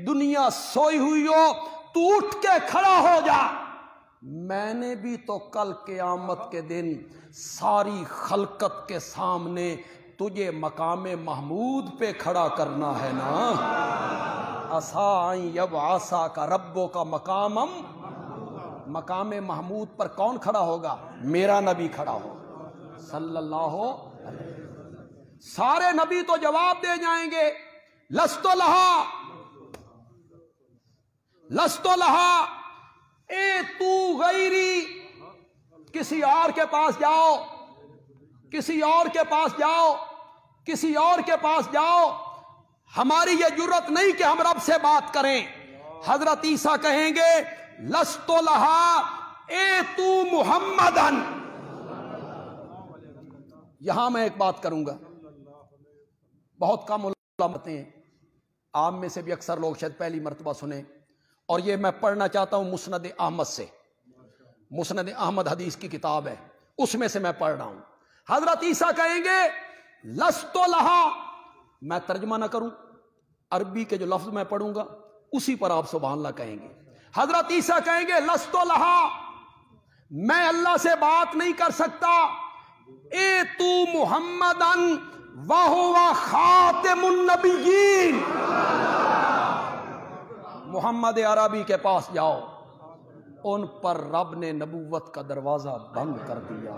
دنیا سوئی ہوئی ہو، تو اٹھ کے کھڑا ہو جا. میں نے بھی تو کل قیامت کے دن ساری خلقت کے سامنے تجھے مقام محمود پہ کھڑا کرنا ہے نا. عسیٰ ان یبعثک ربک مقاما، مقام محمود پر کون کھڑا ہوگا؟ میرا نبی کھڑا ہوگا صلی اللہ علیہ وسلم. سارے نبی تو جواب دے جائیں گے، لست لہا اے تو غیری، کسی اور کے پاس جاؤ، کسی اور کے پاس جاؤ. ہماری یہ جرت نہیں کہ ہم رب سے بات کریں. حضرت عیسیٰ کہیں گے لست لہا اے تو محمدن. یہاں میں ایک بات کروں گا، بہت کم علماء ہیں، عام میں سے بھی اکثر لوگ شاید پہلی مرتبہ سنیں، اور یہ میں پڑھنا چاہتا ہوں مسند احمد سے. مسند احمد حدیث کی کتاب ہے، اس میں سے میں پڑھ رہا ہوں. حضرت عیسیٰ کہیں گے لست لہا، میں ترجمہ نہ کروں، عربی کے جو لفظ میں پڑھوں گا اسی پر آپ سبحان اللہ کہیں گے. حضرت عیسیٰ کہیں گے لست لہا، میں اللہ سے بات نہیں کر سکتا. اے تو محمدن وہو خاتم النبیین، محمد عربی کے پاس جاؤ، ان پر رب نے نبوت کا دروازہ بند کر دیا.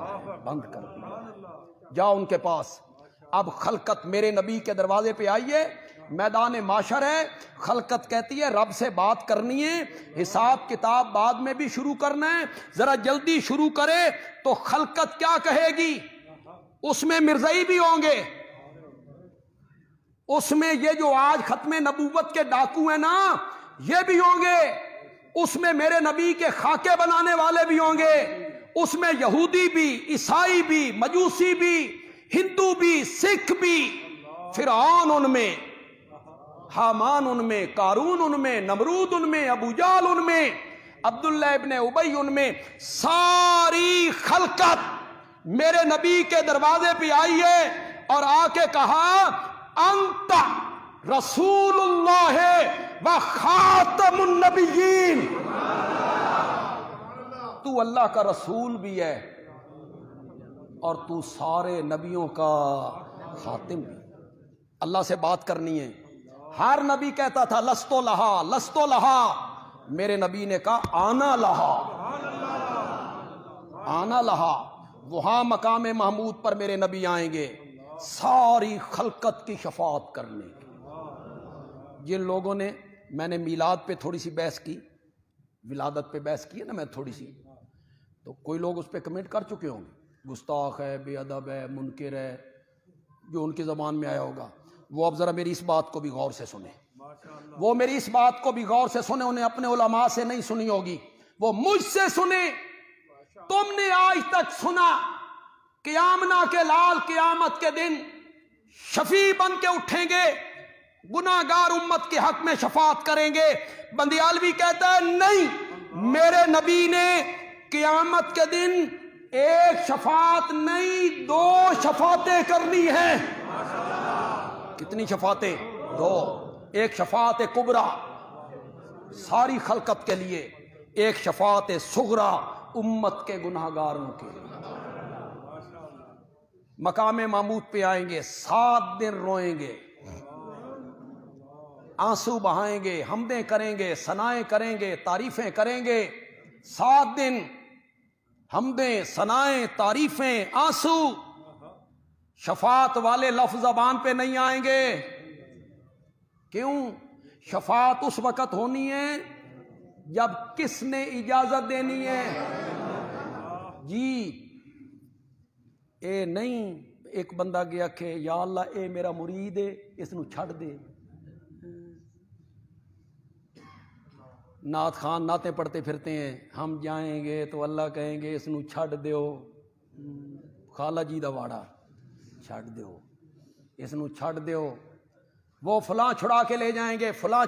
جاؤ ان کے پاس. اب خلقت میرے نبی کے دروازے پہ آئیے، میدان معاشر ہے، خلقت کہتی ہے رب سے بات کرنی ہے، حساب کتاب بعد میں بھی شروع کرنا ہے، ذرا جلدی شروع کرے. تو خلقت کیا کہے گی؟ اس میں مرزائی بھی ہوں گے، اس میں یہ جو آج ختم نبوت کے ڈاکو ہیں نا یہ بھی ہوں گے، اس میں میرے نبی کے خاکے بنانے والے بھی ہوں گے، اس میں یہودی بھی، عیسائی بھی، مجوسی بھی، ہندو بھی، سکھ بھی، فرعون ان میں، حامان ان میں، قارون ان میں، نمرود ان میں، ابو جہل ان میں، عبداللہ ابن ابی ان میں. ساری خلقت میرے نبی کے دروازے پہ آئی ہے اور آ کے کہا انت رسول اللہ و خاتم النبیین. تو اللہ کا رسول بھی ہے اور تو سارے نبیوں کا خاتم بھی۔ اللہ سے بات کرنی ہے، ہر نبی کہتا تھا لستو لہا لستو لہا، میرے نبی نے کہا آنا لہا آنا لہا۔ وہاں مقام محمود پر میرے نبی آئیں گے ساری خلقت کی شفاعت کرنے کی۔ جن لوگوں نے، میں نے میلاد پہ تھوڑی سی بحث کی، ولادت پہ بحث کی ہے نا میں تھوڑی سی، تو کوئی لوگ اس پہ کمنٹ کر چکے ہوں گے، گستاخ ہے، بے ادب ہے، منکر ہے، جو ان کی زبان میں آیا ہوگا۔ وہ اب ذرا میری اس بات کو بھی غور سے سنیں، وہ میری اس بات کو بھی غور سے سنیں، انہیں اپنے علماء سے نہیں سنی ہوگی، وہ مجھ سے سنیں۔ تم نے آج تک سنا کہ آمنہ کے لال قیامت کے دن شفیع بن کے اٹھیں گے، گناہگار امت کے حق میں شفاعت کریں گے؟ بندیالوی کہتا ہے نہیں، میرے نبی نے قیامت کے دن ایک شفاعت نہیں 2 شفاعتیں کرنی ہیں۔ کتنی شفاعتیں؟ 2۔ ایک شفاعت کبریٰ ساری خلقت کے لیے، ایک شفاعت صغریٰ امت کے گناہگاروں کے لیے۔ مقام محمود پہ آئیں گے، 7 دن روئیں گے، آنسو بہائیں گے، حمدیں کریں گے، ثنائیں کریں گے، تعریفیں کریں گے۔ 7 دن حمدیں، ثنائیں، تعریفیں، آنسو۔ شفاعت والے لفظ زبان پہ نہیں آئیں گے۔ کیوں؟ شفاعت اس وقت ہونی ہے جب کس نے اجازت دینی ہے؟ جی اے نہیں ایک بندہ گیا کہ یا اللہ اے میرا مرید ہے، اس نو چھڑ دے۔ نعت خان نعتیں پڑھتے پھرتے ہیں، ہم جائیں گے تو اللہ کہیں گے اس نو چھڑ دیو، خالہ جی دا واڑا چھڑ دیو، اس نو چھڑ دیو۔ وہ فلاں چھڑا کے لے جائیں گے، فلاں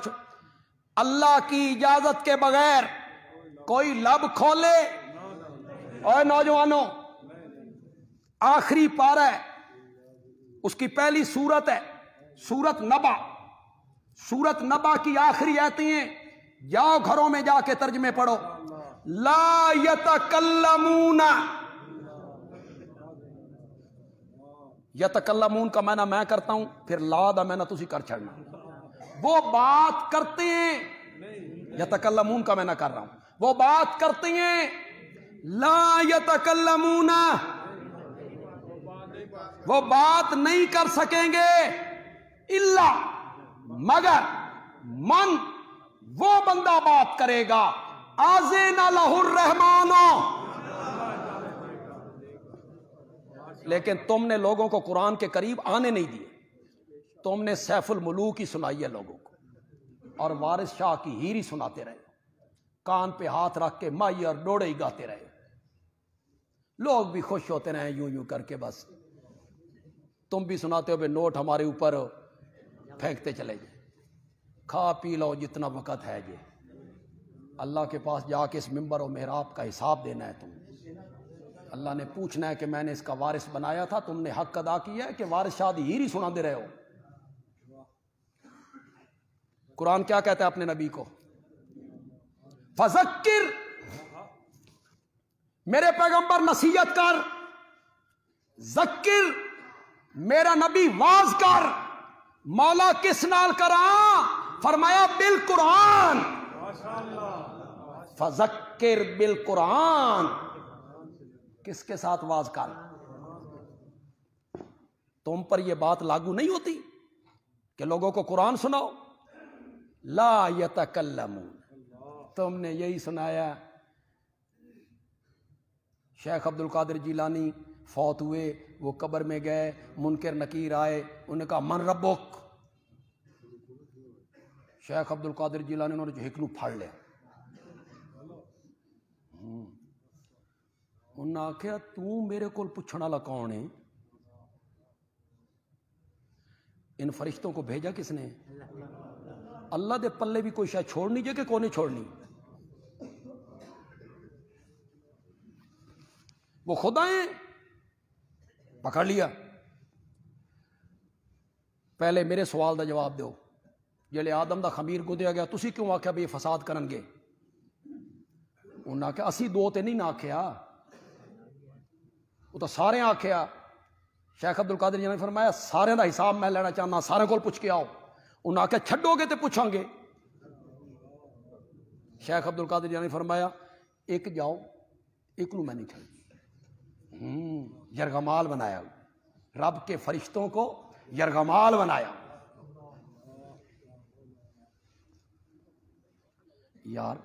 اللہ کی اجازت کے بغیر کوئی لب کھولے۔ اور نوجوانوں، آخری پارہ ہے، اس کی پہلی سورت ہے سورت نبا۔ سورت نبا کی آخری آیتیں ہیں، جاؤ گھروں میں جا کے ترجمے پڑھو۔ لا یتکلمون، یتکلمون کا معنی میں کرتا ہوں، پھر لا دا معنی تسی کر چھڑنا۔ وہ بات کرتے ہیں، یتکلمون کا معنی کر رہا ہوں، وہ بات کرتے ہیں۔ لا یتکلمون، وہ بات نہیں کر سکیں گے، الا مگر من، وہ بندہ بات کرے گا، آذن لہ الرحمن۔ لیکن تم نے لوگوں کو قرآن کے قریب آنے نہیں دیے، تم نے سیف الملوک ہی سنائی ہے لوگوں کو، اور وارث شاہ کی ہیری سناتے رہے، کان پہ ہاتھ رکھ کے مائی اور ڈوڑے ہی گاتے رہے، لوگ بھی خوش ہوتے رہے یوں یوں کر کے۔ بس تم بھی سناتے ہو بے نوٹ ہمارے اوپر پھینکتے چلے جائیں، کھا پی لو جتنا وقت ہے جی، اللہ کے پاس جا کے اس ممبر و محراب کا حساب دینا ہے تم۔ اللہ نے پوچھنا ہے کہ میں نے اس کا وارث بنایا تھا، تم نے حق ادا کیا ہے کہ وارث شاہ دی ہیری سنا دے رہے ہو؟ قرآن کیا کہتا ہے اپنے نبی کو؟ فذکر، میرے پیغمبر نصیحت کر، ذکر، میرا نبی واز کر۔ مولا کس نال کراں؟ فرمایا بالقرآن، فذکر بالقرآن۔ کس کے ساتھ واز کر؟ تم پر یہ بات لاگو نہیں ہوتی کہ لوگوں کو قرآن سناؤ؟ لا یتکلمون، تم نے یہی سنایا۔ شیخ عبد القادر جیلانی فوت ہوئے، وہ قبر میں گئے، منکر نکیر آئے، انہوں نے کہا من ربک؟ شیخ عبد القادر جیلانی انہوں نے جو ہکلو پھاڑ لیا، انہوں نے آکھیا تو میرے کو پوچھنا والا کون ہے؟ ان فرشتوں کو بھیجا کس نے؟ اللہ دے پلے بھی کوئی شاید چھوڑنی جائے کہ کون نہیں چھوڑنی؟ وہ خدا ہیں، پکڑ لیا۔ پہلے میرے سوال دا جواب دو، جلے آدم دا خمیر گدیا گیا تسی کیوں آکھیا بھی یہ فساد کرن گے؟ انہاں کہ اسی دو تے نہیں نہ آکھیا، وہ تو سارے آکھیا۔ شیخ عبد القادر جیلانی نے فرمایا سارے دا حساب میں لینا چاہنا، سارے کو پوچھ کے آؤ۔ انہاں کہ چھڈو گے تے پوچھاں گے۔ شیخ عبد القادر جیلانی نے فرمایا ایک جاؤ، ایک نو میں نہیں چھڑ۔ یرغمال بنایا، رب کے فرشتوں کو یرغمال بنایا۔ یار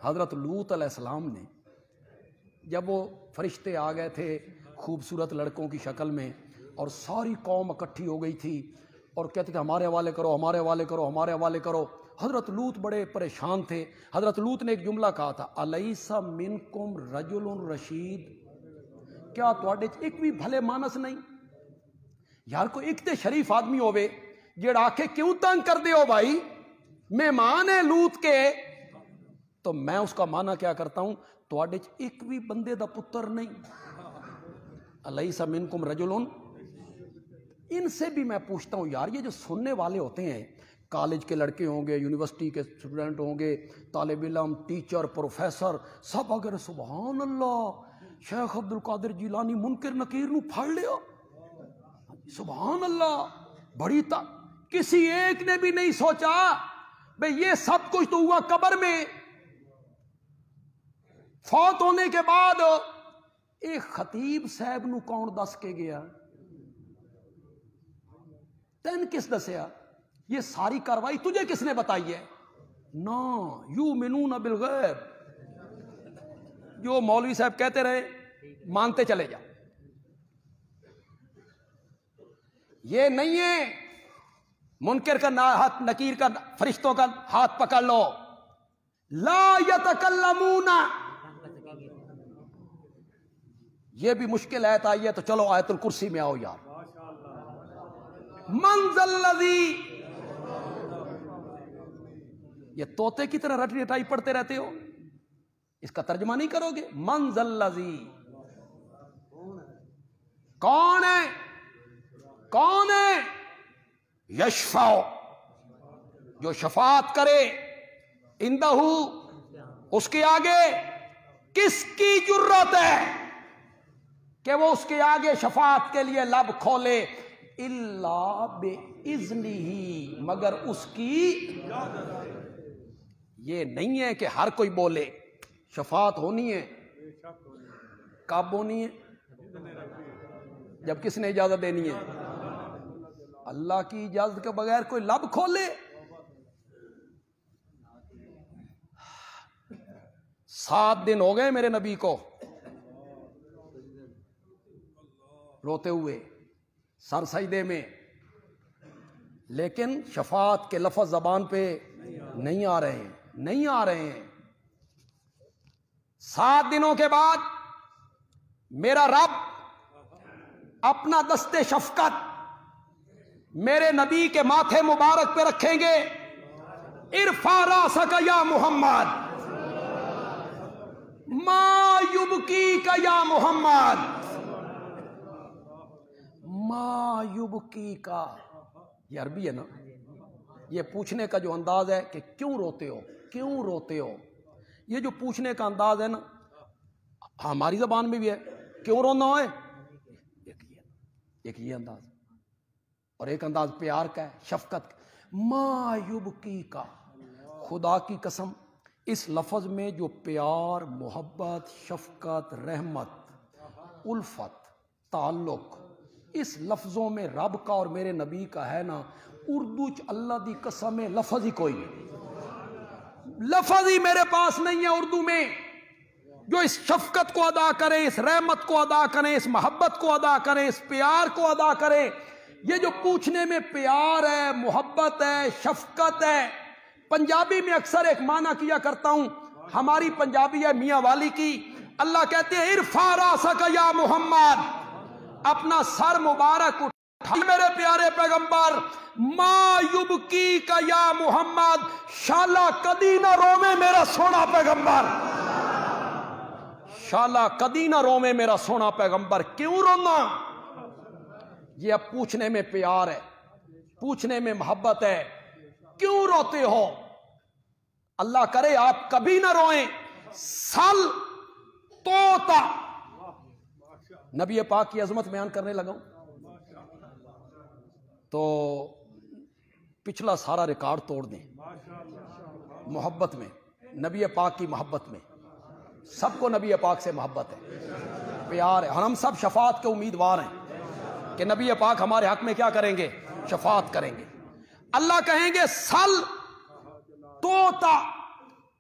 حضرت لوط علیہ السلام نے جب وہ فرشتے آ گئے تھے خوبصورت لڑکوں کی شکل میں، اور ساری قوم اکٹھی ہو گئی تھی اور کہتے تھے ہمارے حوالے کرو، ہمارے حوالے کرو، ہمارے حوالے کرو۔ حضرت لوط بڑے پریشان تھے۔ حضرت لوط نے ایک جملہ کہا تھا، الیس منکم رجل رشید، کیا تواڈے چ ایک بھی بھلے مانس نہیں؟ یار کوئی ایک تے شریف آدمی ہوئے جیڑا آکھے کیوں تنگ کر دے ہو بھائی، مہمان ہے لوط کے۔ تو میں اس کا معنی کیا کرتا ہوں، تواڈے چ ایک بھی بندے دا پتر نہیں۔ الیس منکم رجل، ان سے بھی میں پوچھتا ہوں یار، یہ جو سننے والے ہوتے ہیں، کالج کے لڑکے ہوں گے، یونیورسٹی کے اسٹوڈنٹ ہوں گے، طالب علم، ٹیچر، پروفیسر، سب اگر سبحان اللہ شیخ عبد القادر جیلانی منکر نکیر نو پھڑ لیا، سبحان اللہ، بڑی کسی ایک نے بھی نہیں سوچا بھئی یہ سب کچھ تو ہوا قبر میں، فوت ہونے کے بعد ایک خطیب صاحب نو کون دس کے گیا؟ تین کس دسیا؟ یہ ساری کاروائی تجھے کس نے بتائی ہے؟ نا یؤمنون بالغیب، جو مولوی صاحب کہتے رہے مانتے چلے جا۔ یہ نہیں ہے منکر کا ہاتھ، نکیر کا، فرشتوں کا ہاتھ پکڑ لو، لا یتکلمون۔ یہ بھی مشکل آیت آئی ہے تو چلو آیت الکرسی میں آؤ یار۔ من ذا الذی، یہ طوطے کی طرح رٹی رٹائی پڑھتے رہتے ہو، اس کا ترجمہ نہیں کرو گے؟ من ذا الذی، کون ہے؟ کون ہے؟ یشفع، جو شفاعت کرے، اندہ، اس کے آگے کس کی جرت ہے کہ وہ اس کے آگے شفاعت کے لیے لب کھولے؟ الا باذنہ، مگر اس کی۔ یہ نہیں ہے کہ ہر کوئی بولے، شفاعت ہونی ہے، کب ہونی ہے؟ جب کس نے اجازت دینی ہے؟ اللہ کی اجازت کے بغیر کوئی لب کھولے؟ 7 دن ہو گئے میرے نبی کو روتے ہوئے سر سجدے میں، لیکن شفاعت کے لفظ زبان پہ نہیں آ رہے ہیں، نہیں آ رہے ہیں۔ 7 دنوں کے بعد میرا رب اپنا دست شفقت میرے نبی کے ماتھے مبارک پہ رکھیں گے، ارفع راسک یا محمد، ما یبکیک یا محمد، ما یبکیک۔ یہ عربی ہے نا، یہ پوچھنے کا جو انداز ہے کہ کیوں روتے ہو، کیوں روتے ہو، یہ جو پوچھنے کا انداز ہے نا ہماری زبان میں بھی ہے، کیوں رونا ہے، ایک یہ انداز، اور ایک انداز پیار کا ہے، شفقت کا۔ ما یبکیک، خدا کی قسم اس لفظ میں جو پیار، محبت، شفقت، رحمت، الفت، تعلق اس لفظوں میں رب کا اور میرے نبی کا ہے نا، اردو چ اللہ دی قسم ہے لفظ ہی کوئی نہیں، لفظ ہی میرے پاس نہیں ہے اردو میں جو اس شفقت کو ادا کرے، اس رحمت کو ادا کرے، اس محبت کو ادا کرے، اس پیار کو ادا کرے۔ یہ جو پوچھنے میں پیار ہے، محبت ہے، شفقت ہے، پنجابی میں اکثر ایک معنی کیا کرتا ہوں، ہماری پنجابی ہے میاں والی کی، اللہ کہتے ہیں ارفع راسک یا محمد، اپنا سر مبارک اٹھا میرے پیارے پیغمبر، ما یبکیک یا محمد، شالا کدی نہ روے میرا سونا پیغمبر، شالا کدی نہ روے میرا سونا پیغمبر۔ کیوں رونا؟ یہ اب پوچھنے میں پیار ہے، پوچھنے میں محبت ہے، کیوں روتے ہو؟ اللہ کرے آپ کبھی نہ روئیں. سل توتا. نبی پاک کی عظمت بیان کرنے لگا ہوں تو پچھلا سارا ریکارڈ توڑ دیں. محبت میں، نبی پاک کی محبت میں، سب کو نبی پاک سے محبت ہے، پیار ہے. ہم سب شفاعت کے امیدوار ہیں کہ نبی پاک ہمارے حق میں کیا کریں گے؟ شفاعت کریں گے. اللہ کہیں گے سل توتا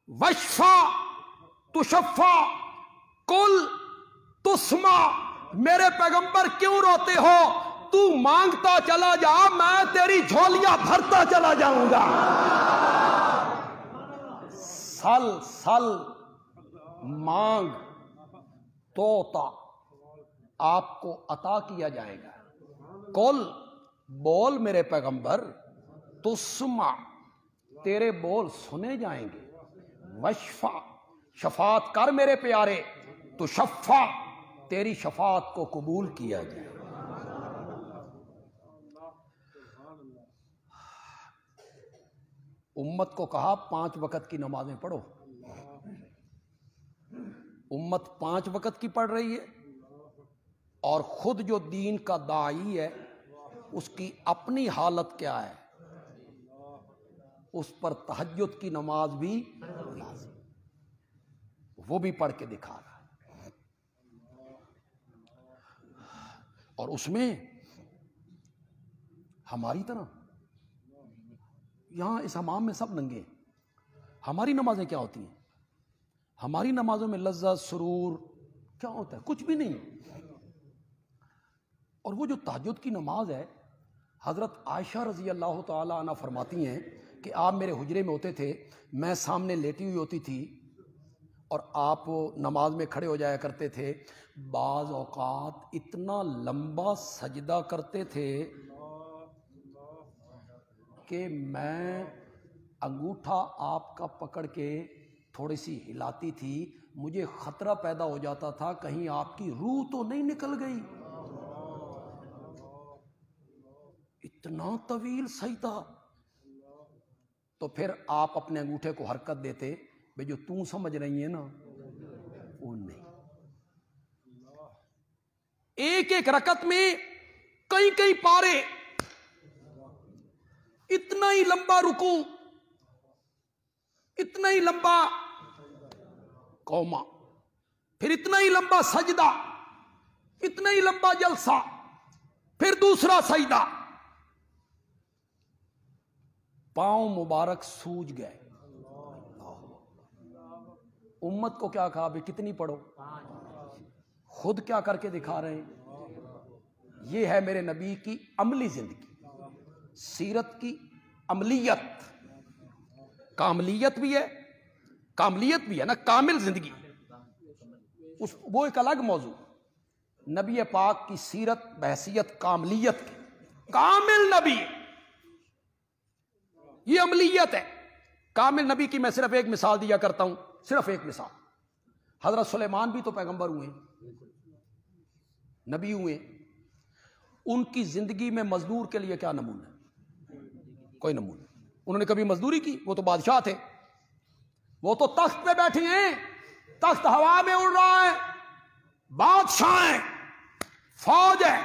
وشفا تشفا کل تسما. میرے پیغمبر کیوں روتے ہو؟ تو مانگتا چلا جا، میں تیری جھولیاں بھرتا چلا جاؤں گا. سل سل مانگ، توتا آپ کو عطا کیا جائے گا. کل بول میرے پیغمبر، تسمع تیرے بول سنے جائیں گے. وشفا شفاعت کر میرے پیارے، تو شفا تیری شفاعت کو قبول کیا جائے. امت کو کہا 5 وقت کی نمازیں پڑھو. امت 5 وقت کی پڑھ رہی ہے، اور خود جو دین کا داعی ہے اس کی اپنی حالت کیا ہے؟ اس پر تہجد کی نماز بھی لازم، وہ بھی پڑھ کے دکھا رہا ہے. اور اس میں ہماری طرح یہاں اس حمام میں سب ننگے ہیں. ہماری نمازیں کیا ہوتی ہیں؟ ہماری نمازوں میں لذت سرور کیا ہوتا ہے؟ کچھ بھی نہیں. اور وہ جو تہجد کی نماز ہے، حضرت عائشہ رضی اللہ تعالی عنہ فرماتی ہیں کہ آپ میرے حجرے میں ہوتے تھے، میں سامنے لیٹی ہوئی ہوتی تھی اور آپ نماز میں کھڑے ہو جایا کرتے تھے. بعض اوقات اتنا لمبا سجدہ کرتے تھے کہ میں انگوٹھا آپ کا پکڑ کے تھوڑی سی ہلاتی تھی، مجھے خطرہ پیدا ہو جاتا تھا کہیں آپ کی روح تو نہیں نکل گئی. اتنا طویل سجدہ. تو پھر آپ اپنے انگوٹھے کو حرکت دیتے، بھئی جو تم سمجھ رہی ہیں نا وہ نہیں. ایک ایک رکعت میں کئی کئی پارے، اتنا ہی لمبا رکوع، اتنا ہی لمبا قوما، پھر اتنا ہی لمبا سجدہ، اتنا ہی لمبا جلسہ، پھر دوسرا سجدہ. پاؤں مبارک سوج گئے. امت کو کیا کہا؟ بھی کتنی پڑھو؟ خود کیا کر کے دکھا رہے ہیں؟ یہ ہے میرے نبی کی عملی زندگی، سیرت کی عملیت. کاملیت بھی ہے، کاملیت بھی ہے نا، کامل زندگی وہ ایک الگ موضوع. نبی پاک کی سیرت بحیثیت کاملیت کی، کامل نبی، یہ عملیت ہے. کامل نبی کی میں صرف ایک مثال دیا کرتا ہوں، صرف ایک مثال. حضرت سلیمان بھی تو پیغمبر ہوئے، نبی ہوئے. ان کی زندگی میں مزدور کے لیے کیا نمونہ ہے؟ کوئی نمونہ. انہوں نے کبھی مزدوری کی؟ وہ تو بادشاہ تھے، وہ تو تخت پہ بیٹھے ہیں، تخت ہوا میں اڑ رہا ہے، بادشاہ ہیں، فوج ہے،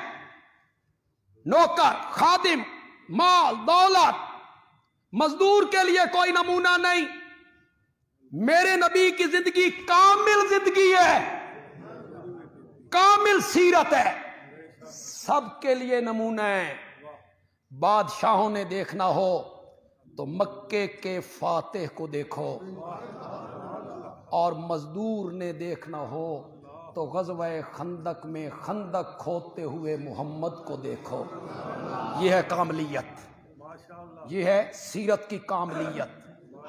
نوکر خادم، مال دولت. مزدور کے لیے کوئی نمونہ نہیں. میرے نبی کی زندگی کامل زندگی ہے، کامل سیرت ہے، سب کے لیے نمونہ ہے. بادشاہوں نے دیکھنا ہو تو مکے کے فاتح کو دیکھو، اور مزدور نے دیکھنا ہو تو غزوہ خندق میں خندق کھودتے ہوئے محمد کو دیکھو. یہ ہے کاملیت، یہ ہے سیرت کی کاملیت.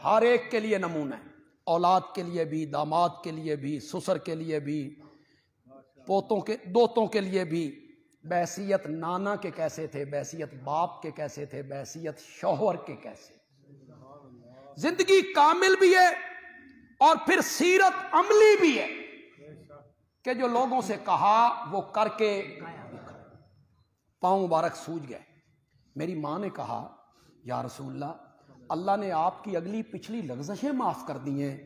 ہر ایک کے لیے نمونہ ہے، اولاد کے لیے بھی، داماد کے لیے بھی، سسر کے لیے بھی، پوتوں کے دوتوں کے لیے بھی. بحیثیت نانا کے کیسے تھے، بحیثیت باپ کے کیسے تھے، بحیثیت شوہر کے کیسے. زندگی کامل بھی ہے اور پھر سیرت عملی بھی ہے کہ جو لوگوں سے کہا وہ کر کے پاؤں مبارک سوج گئے. میری ماں نے کہا یا رسول اللہ اللہ نے آپ کی اگلی پچھلی لغزشیں معاف کر دی ہیں.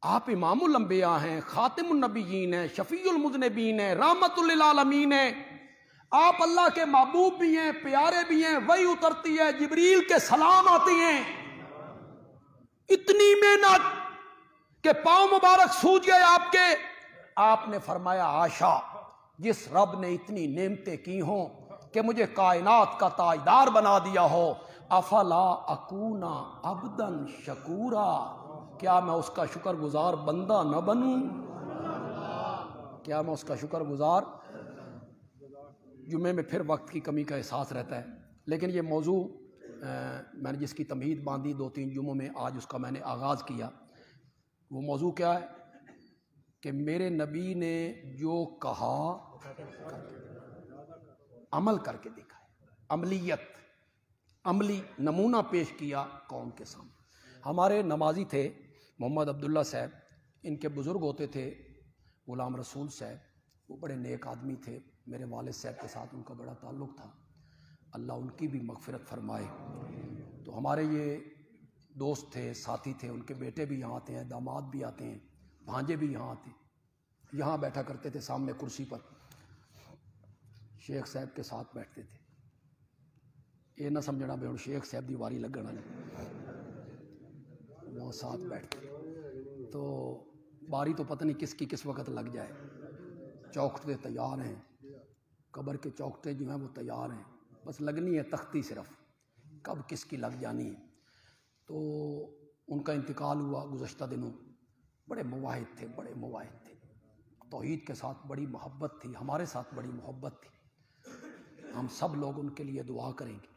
آپ امام الانبیاء ہیں، خاتم النبیین ہیں، شفیع المذنبین ہیں، رحمت للعالمین ہیں. آپ اللہ کے محبوب بھی ہیں، پیارے بھی ہیں. وہی اترتی ہے، جبریل کے سلام آتی ہیں. اتنی محنت کہ پاؤں مبارک سوج گئے آپ کے. آپ نے فرمایا آشا، جس رب نے اتنی نعمتیں کی ہوں کہ مجھے کائنات کا تاجدار بنا دیا ہو، افلا اکونا عبدا شکورا، کیا میں اس کا شکر گزار بندہ نہ بنوں؟ کیا میں اس کا شکر گزار؟ جمعے میں پھر وقت کی کمی کا احساس رہتا ہے، لیکن یہ موضوع میں نے جس کی تمہید باندھی 2-3 جمعوں میں، آج اس کا میں نے آغاز کیا. وہ موضوع کیا ہے کہ میرے نبی نے جو کہا عمل کر کے دکھائے. عملیت، عملی نمونہ پیش کیا قوم کے سامنے. ہمارے نمازی تھے محمد عبداللہ صاحب، ان کے بزرگ ہوتے تھے غلام رسول صاحب. وہ بڑے نیک آدمی تھے، میرے والد صاحب کے ساتھ ان کا بڑا تعلق تھا، اللہ ان کی بھی مغفرت فرمائے. تو ہمارے یہ دوست تھے، ساتھی تھے. ان کے بیٹے بھی یہاں آتے ہیں، داماد بھی آتے ہیں، بھانجے بھی یہاں آتے ہیں. یہاں بیٹھا کرتے تھے سامنے کرسی پر، شیخ صاحب کے ساتھ بیٹھتے تھے. یہ نہ سمجھنا بے ہوں شیخ صاحب دی واری لگنا نہیں، وہ ساتھ بیٹھتے تو باری تو پتہ نہیں کس کی کس وقت لگ جائے. چوکھٹے تیار ہیں، قبر کے چوکھٹے جو ہیں وہ تیار ہیں، بس لگنی ہے تختی صرف، کب کس کی لگ جانی ہے. تو ان کا انتقال ہوا گزشتہ دنوں. بڑے مواحد تھے، بڑے مواحد تھے، توحید کے ساتھ بڑی محبت تھی، ہمارے ساتھ بڑی محبت تھی. ہم سب لوگ ان کے لیے دعا کریں گے،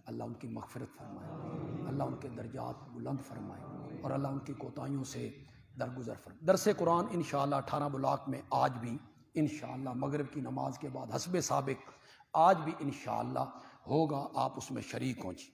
اللہ ان کی مغفرت فرمائے، اللہ ان کے درجات بلند فرمائے، اور اللہ ان کی کوتاہیوں سے درگزر فرمائے. درس قرآن انشاءاللہ 18 بلاک میں آج بھی انشاءاللہ مغرب کی نماز کے بعد حسب سابق آج بھی انشاءاللہ ہوگا. آپ اس میں شریک ہوں جی.